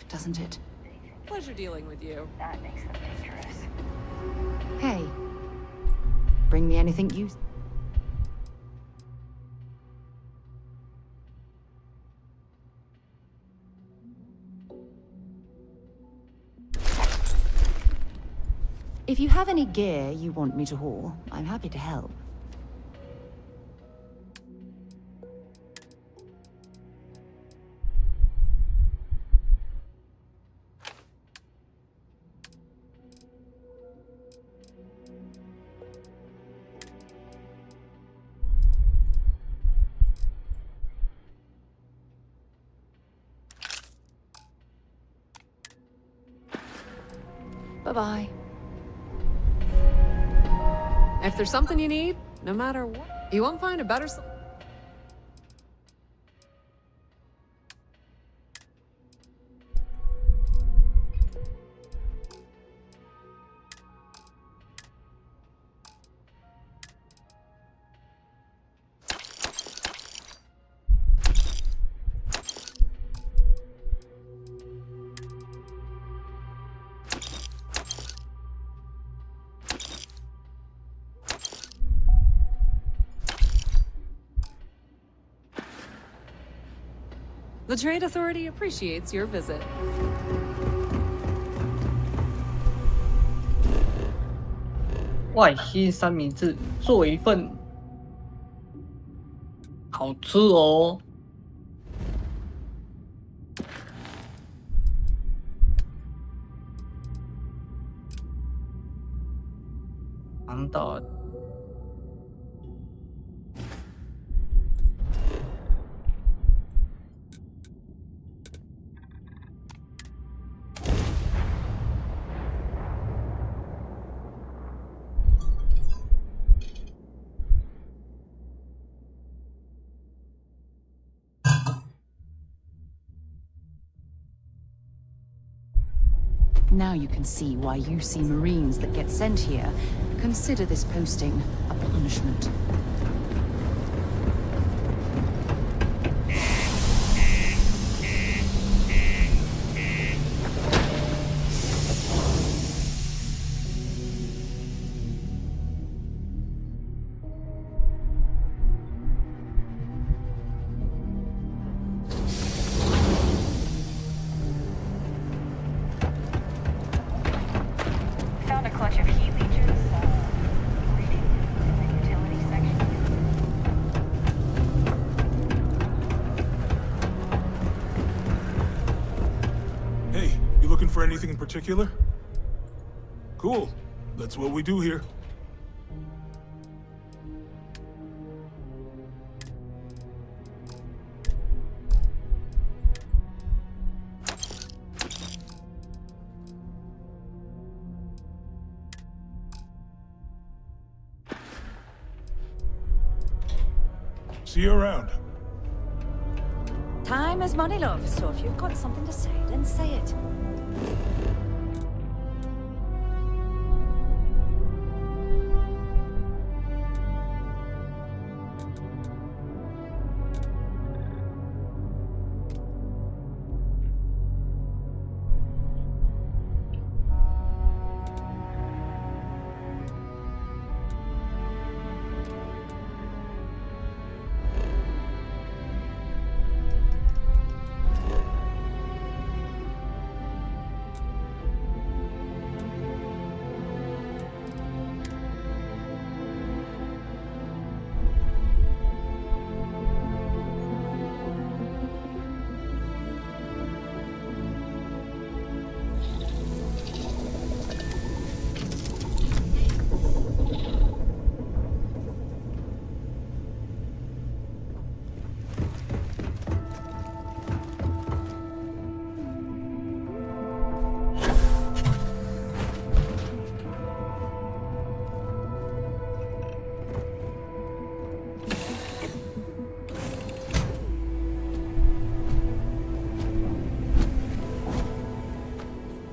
Doesn't it? Pleasure dealing with you. That makes them dangerous. Hey, bring me anything you... If you have any gear you want me to haul, I'm happy to help. Bye-bye. If there's something you need, no matter what, you won't find a better The Trade Authority appreciates your visit. 外星三明治做一份，好吃哦。尝到。Now you can see why UC Marines that get sent here consider this posting a punishment. Found a clutch of heat leeches. Reading in the utility section. Hey, you looking for anything in particular? Cool. That's what we do here. See you around. Time is money, love, so if you've got something to say, then say it.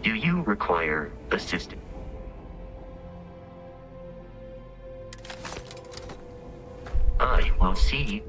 Do you require assistance? I will see.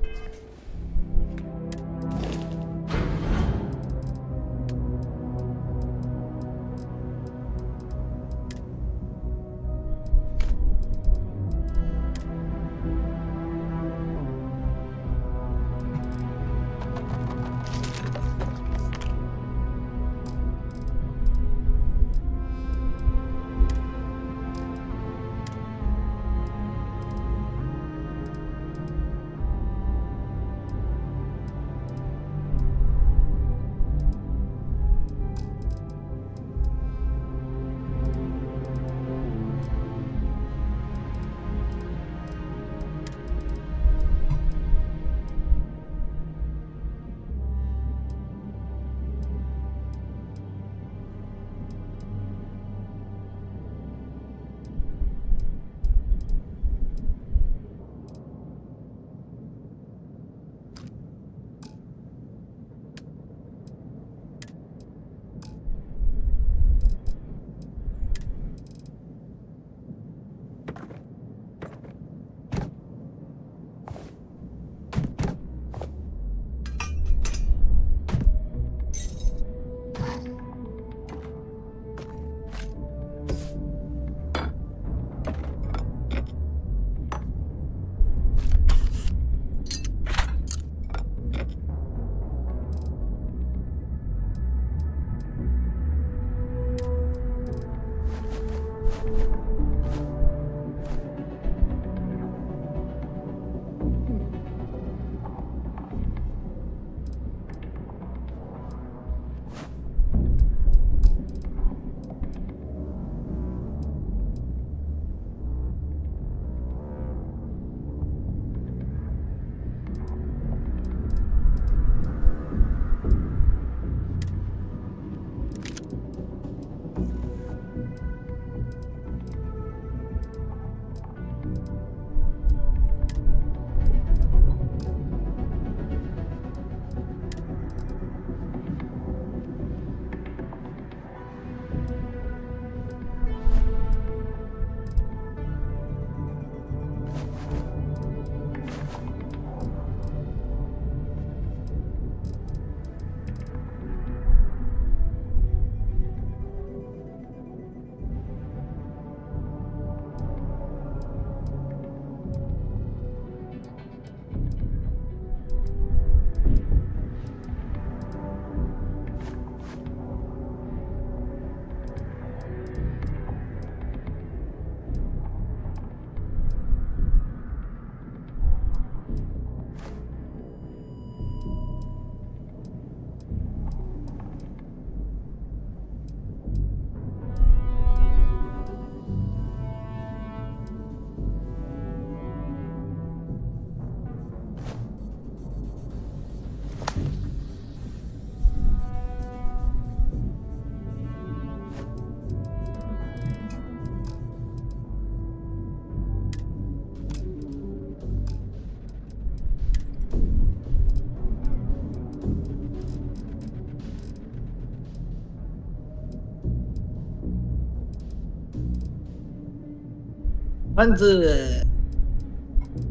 喷子，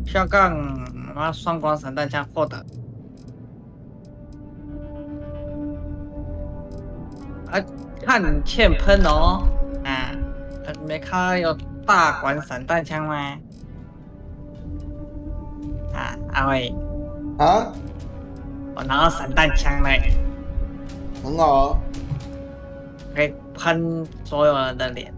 下杠，双光散弹枪获得。看你欠喷哦，没看到有大管散弹枪吗？阿伟，我拿到散弹枪嘞，很好，可以喷所有人的脸。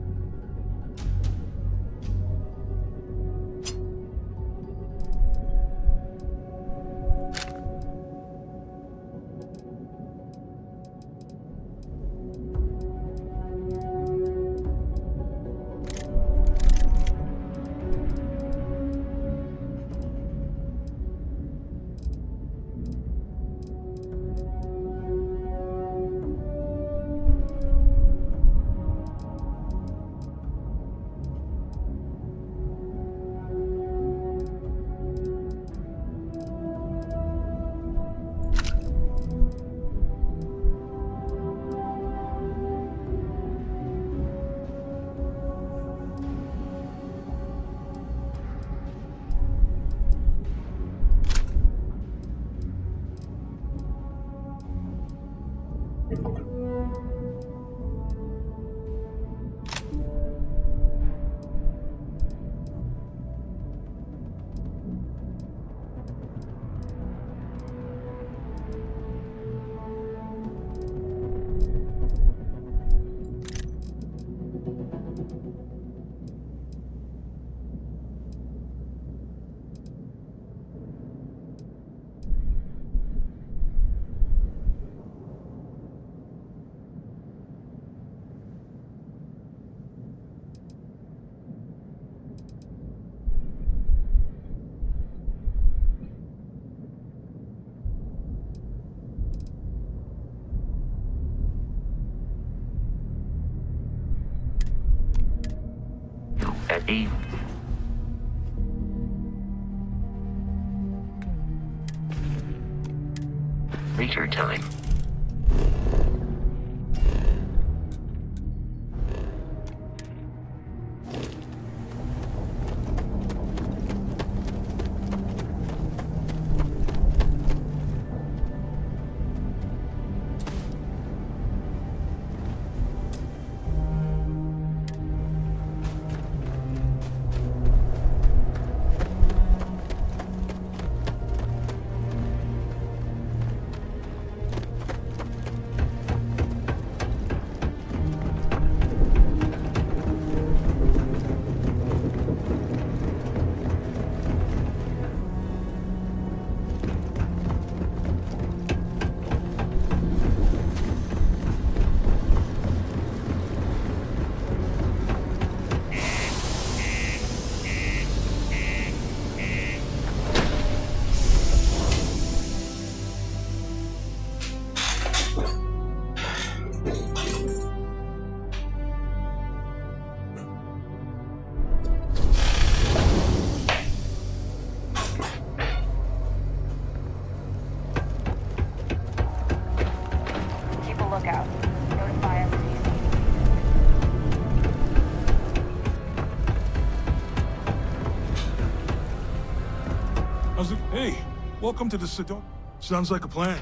Eddie. Leisure time. Hey, welcome to the Sedona. Sounds like a plan.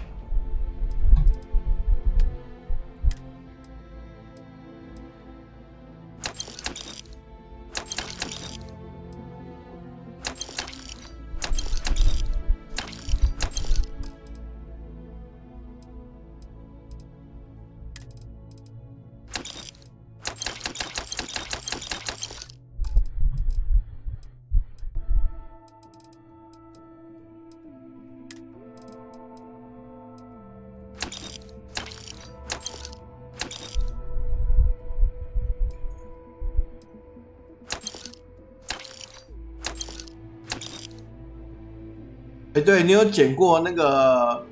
对，你有捡过那个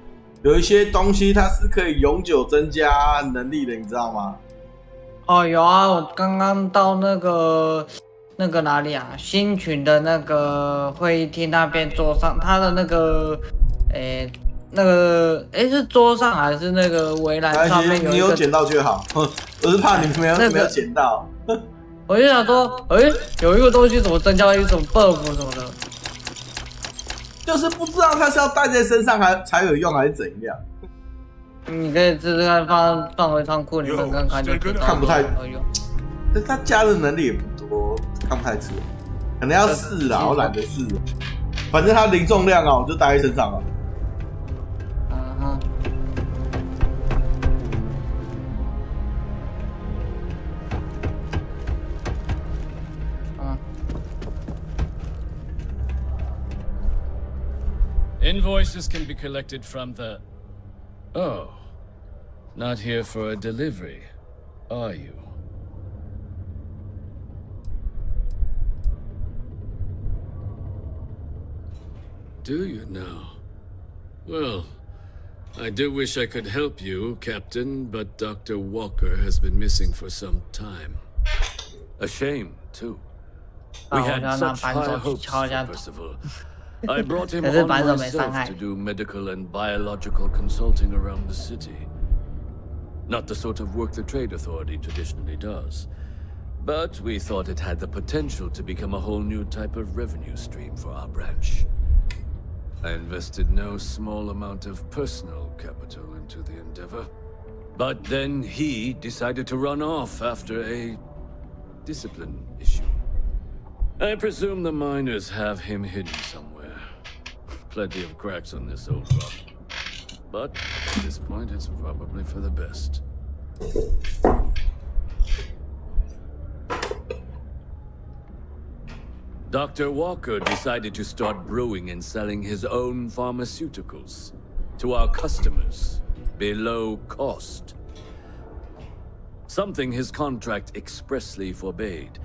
有一些东西它是可以永久增加能力的，你知道吗？哦，有啊，我刚刚到那个哪里啊？新群的那个会议厅那边桌上，它的那个是桌上还是那个围栏上面有一个？你有捡到就好，我是怕你没有捡到。我就想说，有一个东西怎么增加一种 buff 什么的，就是不知道它是要带在身上才有用，还是怎样。你可以试试看放回仓库里面看看，就看不太用。但他加的能力也不多，看不太出来，可能要试啦，我懒得试。反正它零重量啊，我就带在身上啊。Invoices can be collected from the... Oh. Not here for a delivery, are you? Do you now? Well, I do wish I could help you, Captain, but Dr. Walker has been missing for some time. A shame, too. We had such high hopes for Percival. I brought him on myself to do medical and biological consulting around the city. Not the sort of work the Trade Authority traditionally does. But we thought it had the potential to become a whole new type of revenue stream for our branch. I invested no small amount of personal capital into the endeavor. But then he decided to run off after a discipline issue. I presume the miners have him hidden somewhere. Plenty of cracks on this old rock. But at this point, it's probably for the best. Dr. Walker decided to start brewing and selling his own pharmaceuticals to our customers below cost. Something his contract expressly forbade.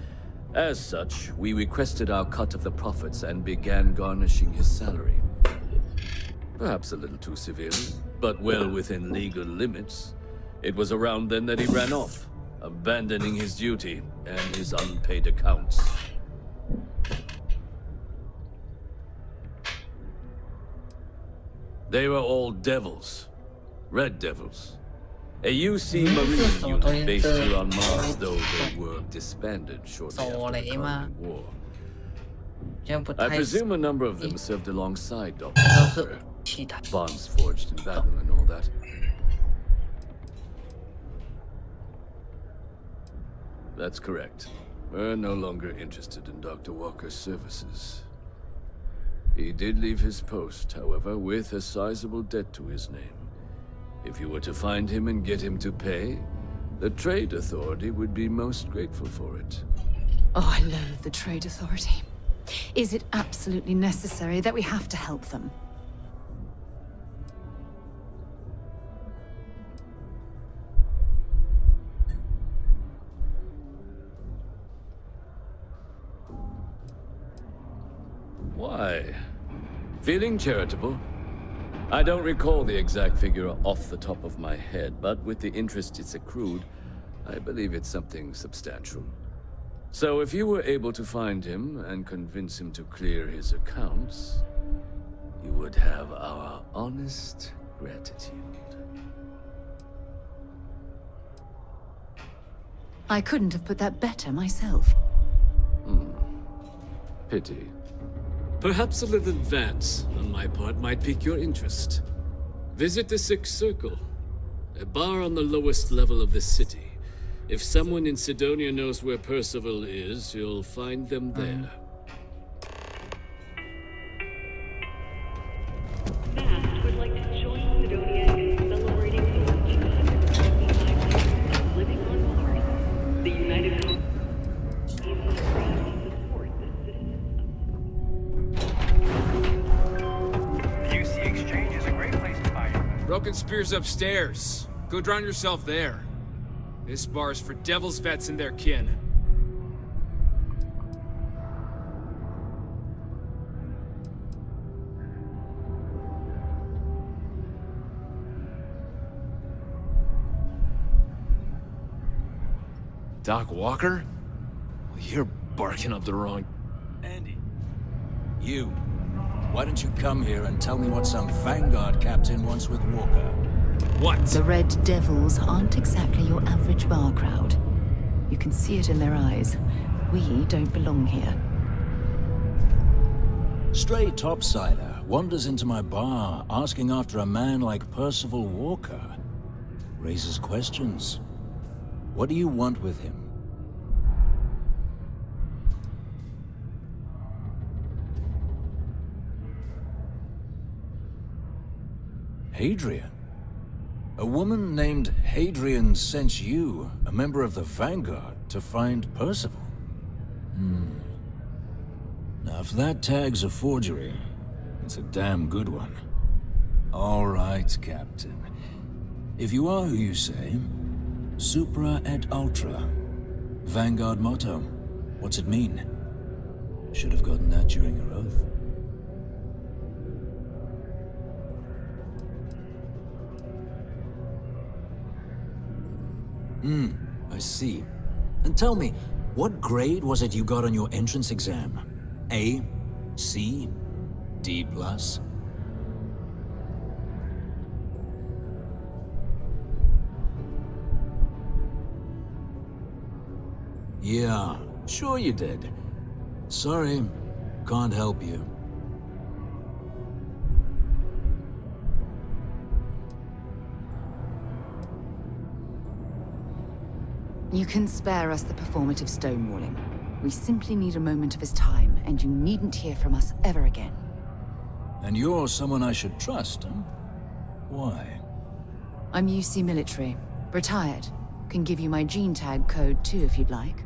As such, we requested our cut of the profits and began garnishing his salary. Perhaps a little too severely, but well within legal limits. It was around then that he ran off, abandoning his duty and his unpaid accounts. They were all devils. Red devils. A UC Marine unit based here on Mars, though they were disbanded shortly after the Korean War. I presume a number of them served alongside Dr. Walker. Bonds forged in battle and all that. That's correct. We're no longer interested in Dr. Walker's services. He did leave his post, however, with a sizable debt to his name. If you were to find him and get him to pay, the Trade Authority would be most grateful for it. Oh, I loathe the Trade Authority. Is it absolutely necessary that we have to help them? Why? Feeling charitable? I don't recall the exact figure off the top of my head, but with the interest it's accrued, I believe it's something substantial. So if you were able to find him and convince him to clear his accounts, you would have our honest gratitude. I couldn't have put that better myself. Pity. Perhaps a little advance on my part might pique your interest. Visit the Sixth Circle, a bar on the lowest level of the city. If someone in Sidonia knows where Percival is, you'll find them there. Matt would like to join Sidonia in celebrating the 225 years of living on Mars. The United States is proud to support this citizen. UC Exchange is a great place to buy it. Broken Spear's upstairs. Go drown yourself there. This bar's for Devil's vets and their kin. Doc Walker? Well, you're barking up the wrong... Andy. You. Why don't you come here and tell me what some Vanguard captain wants with Walker? What? The Red Devils aren't exactly your average bar crowd. You can see it in their eyes. We don't belong here. Stray topsider wanders into my bar asking after a man like Percival Walker. Raises questions. What do you want with him? Hadrian? A woman named Hadrian sent you, a member of the Vanguard, to find Percival? Now, if that tag's a forgery, it's a damn good one. All right, Captain. If you are who you say, Supra et Ultra. Vanguard motto. What's it mean? Should have gotten that during your oath. I see. And tell me, what grade was it you got on your entrance exam? A? C? D+? Yeah, sure you did. Sorry, can't help you. You can spare us the performative stonewalling. We simply need a moment of his time, and you needn't hear from us ever again. And you're someone I should trust, huh? Why? I'm UC military. Retired. Can give you my gene tag code too if you'd like.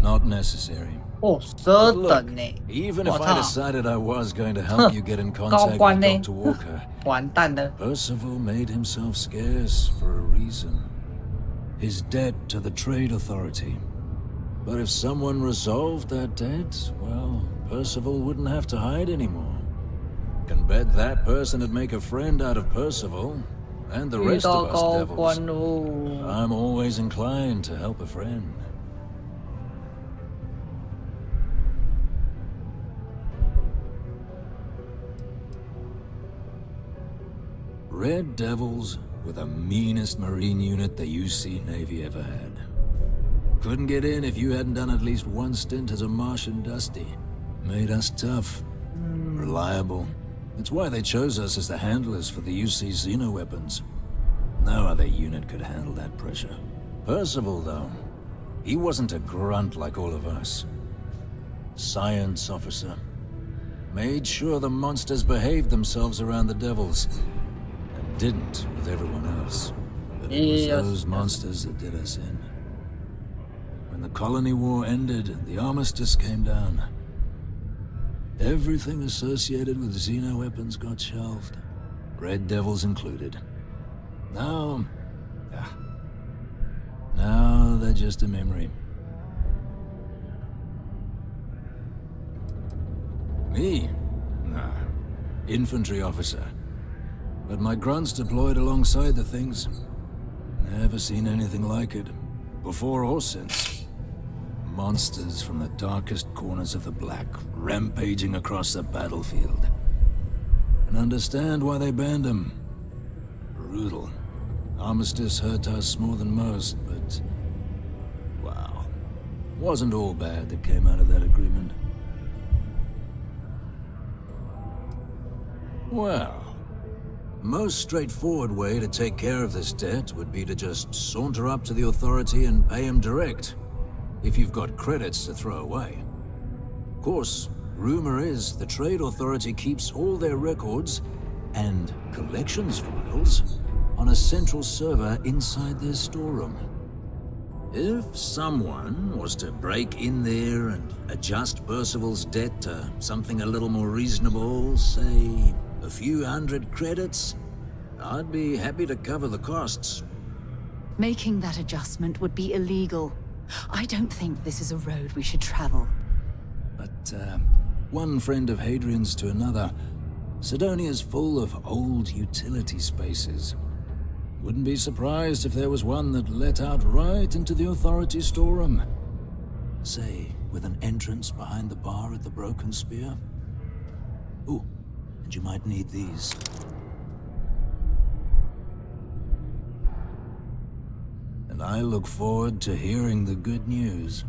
Not necessary. Oh, Look, even if I decided I was going to help you get in contact with Dr. Walker, 完蛋了。 Percival made himself scarce for a reason. His debt to the trade authority. But if someone resolved that debt, well, Percival wouldn't have to hide anymore. Can bet that person would make a friend out of Percival, and the rest of us devils. I'm always inclined to help a friend. Red Devils were the meanest Marine unit the UC Navy ever had. Couldn't get in if you hadn't done at least one stint as a Martian Dusty. Made us tough, reliable. It's why they chose us as the handlers for the UC Xeno weapons. No other unit could handle that pressure. Percival, though, he wasn't a grunt like all of us. Science officer. Made sure the monsters behaved themselves around the Devils. And didn't with everyone else. But it was those monsters that did us in. When the colony war ended and the armistice came down, everything associated with Xeno weapons got shelved. Red Devils included. Now they're just a memory. Me? Nah. Infantry officer. But my grunts deployed alongside the things. Never seen anything like it. Before or since. Monsters from the darkest corners of the Black, rampaging across the battlefield. And understand why they banned them. Brutal. Armistice hurt us more than most, but... wow. Wasn't all bad that came out of that agreement. Well, most straightforward way to take care of this debt would be to just saunter up to the authority and pay him direct, if you've got credits to throw away. Of course, rumor is the trade authority keeps all their records and collections files on a central server inside their storeroom. If someone was to break in there and adjust Percival's debt to something a little more reasonable, say a few hundred credits, I'd be happy to cover the costs. Making that adjustment would be illegal. I don't think this is a road we should travel. But, one friend of Hadrian's to another, Sidonia's full of old utility spaces. Wouldn't be surprised if there was one that let out right into the authority storeroom. Say, with an entrance behind the bar at the Broken Spear. Ooh, and you might need these. and I look forward to hearing the good news.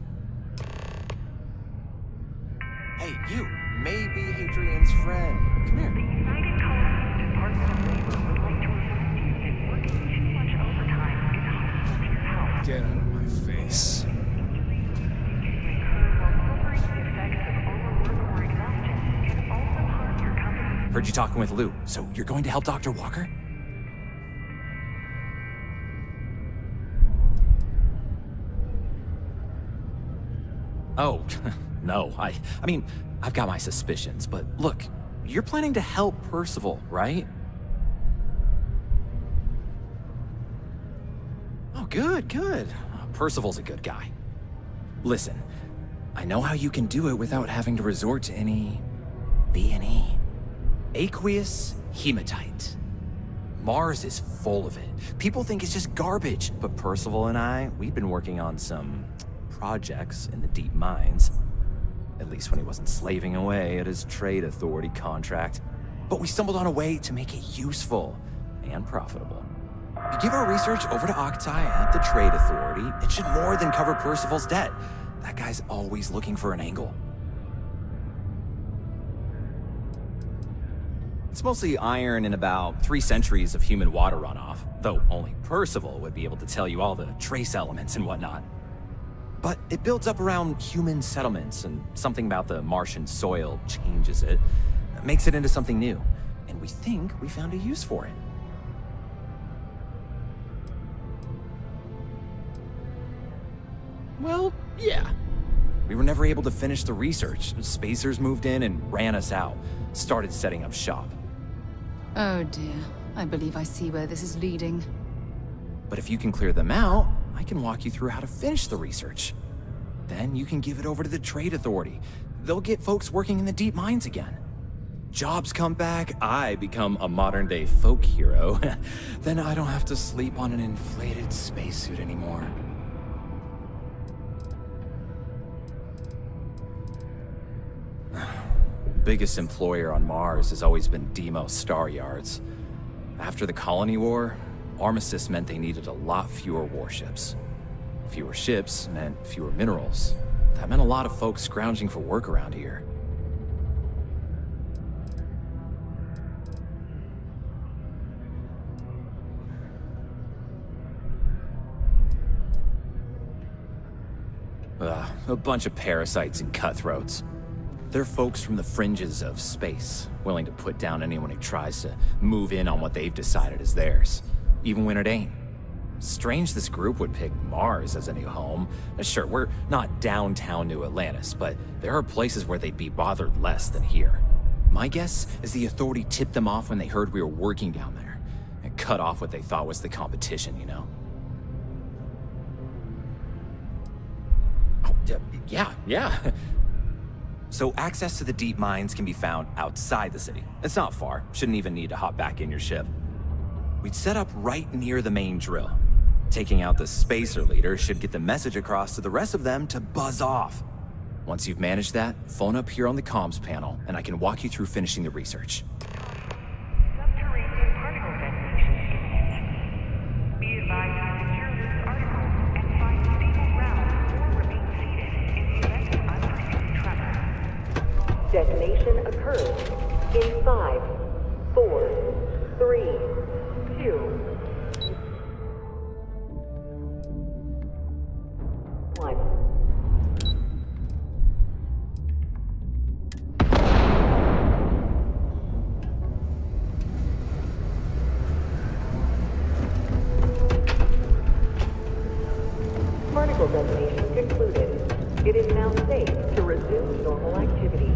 Hey, you! Maybe Hadrian's friend. Come here. The United Colonies Department of Labor would like to inform you that working too much overtime is harmful to your health. Get out of my face. Heard you talking with Lou, so you're going to help Dr. Walker? Oh, no, I mean, I've got my suspicions, but look, you're planning to help Percival, right? Oh, good. Percival's a good guy. Listen, I know how you can do it without having to resort to any B&E. Aqueous hematite. Mars is full of it. People think it's just garbage, but Percival and I, we've been working on some projects in the deep mines. At least when he wasn't slaving away at his trade authority contract. But we stumbled on a way to make it useful and profitable. You give our research over to Octai at the trade authority, it should more than cover Percival's debt. That guy's always looking for an angle. It's mostly iron and about 3 centuries of human water runoff, though only Percival would be able to tell you all the trace elements and whatnot. But it builds up around human settlements, and something about the Martian soil changes it, makes it into something new, and we think we found a use for it. Well, yeah. We were never able to finish the research. Spacers moved in and ran us out, started setting up shop. Oh dear, I believe I see where this is leading. But if you can clear them out, I can walk you through how to finish the research. Then you can give it over to the trade authority. They'll get folks working in the deep mines again. Jobs come back, I become a modern-day folk hero. Then I don't have to sleep on an inflated spacesuit anymore. Biggest employer on Mars has always been Deimos Star Yards. After the Colony War, armistice meant they needed a lot fewer warships. Fewer ships meant fewer minerals. That meant a lot of folks scrounging for work around here. A bunch of parasites and cutthroats. They're folks from the fringes of space, willing to put down anyone who tries to move in on what they've decided is theirs, even when it ain't. Strange this group would pick Mars as a new home. Sure, we're not downtown New Atlantis, but there are places where they'd be bothered less than here. My guess is the authority tipped them off when they heard we were working down there, and cut off what they thought was the competition, you know? Oh, yeah. So access to the deep mines can be found outside the city. It's not far, shouldn't even need to hop back in your ship. We'd set up right near the main drill. Taking out the spacer leader should get the message across to the rest of them to buzz off. Once you've managed that, phone up here on the comms panel, and I can walk you through finishing the research. Subterranean particle detonation imminent. Be advised to secure this article and find stable ground or remain seated in the event of unforeseen tremor. Detonation occurs in 5, 4, 3, 2, 1. Particle detonation concluded. It is now safe to resume normal activity.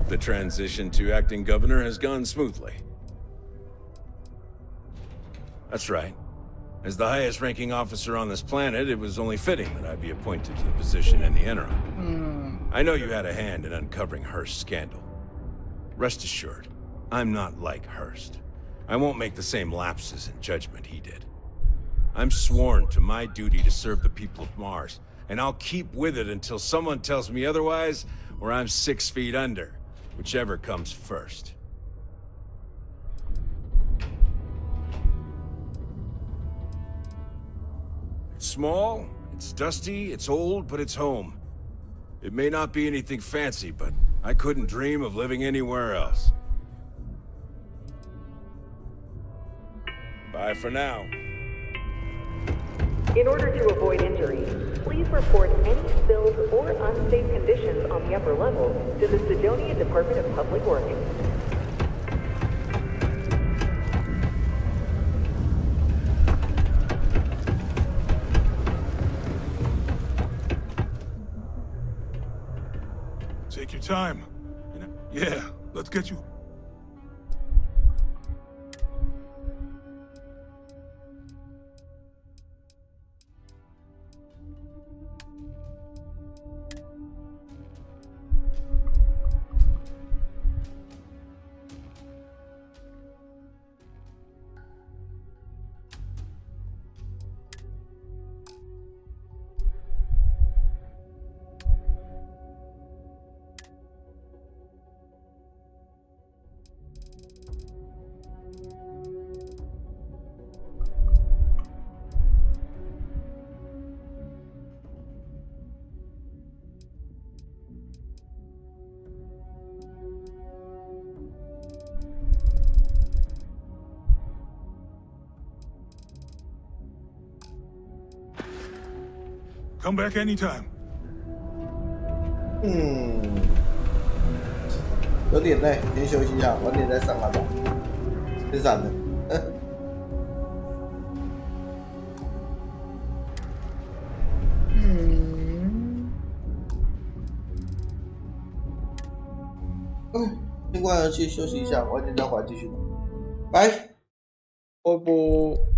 The transition to acting governor has gone smoothly. That's right. As the highest-ranking officer on this planet, it was only fitting that I be appointed to the position in the interim. I know you had a hand in uncovering Hurst's scandal. Rest assured, I'm not like Hurst. I won't make the same lapses in judgment he did. I'm sworn to my duty to serve the people of Mars, and I'll keep with it until someone tells me otherwise, or I'm 6 feet under, whichever comes first. It's small, it's dusty, it's old, but it's home. It may not be anything fancy, but I couldn't dream of living anywhere else. Bye for now. In order to avoid injury, please report any spills or unsafe conditions on the upper levels to the Sidonia Department of Public Works. Take your time. Yeah, let's get you. Come back anytime. 有点累，先休息一下，晚点再上来吧。太闪了。先关游戏休息一下，晚点再回来继续吧。拜。拜拜。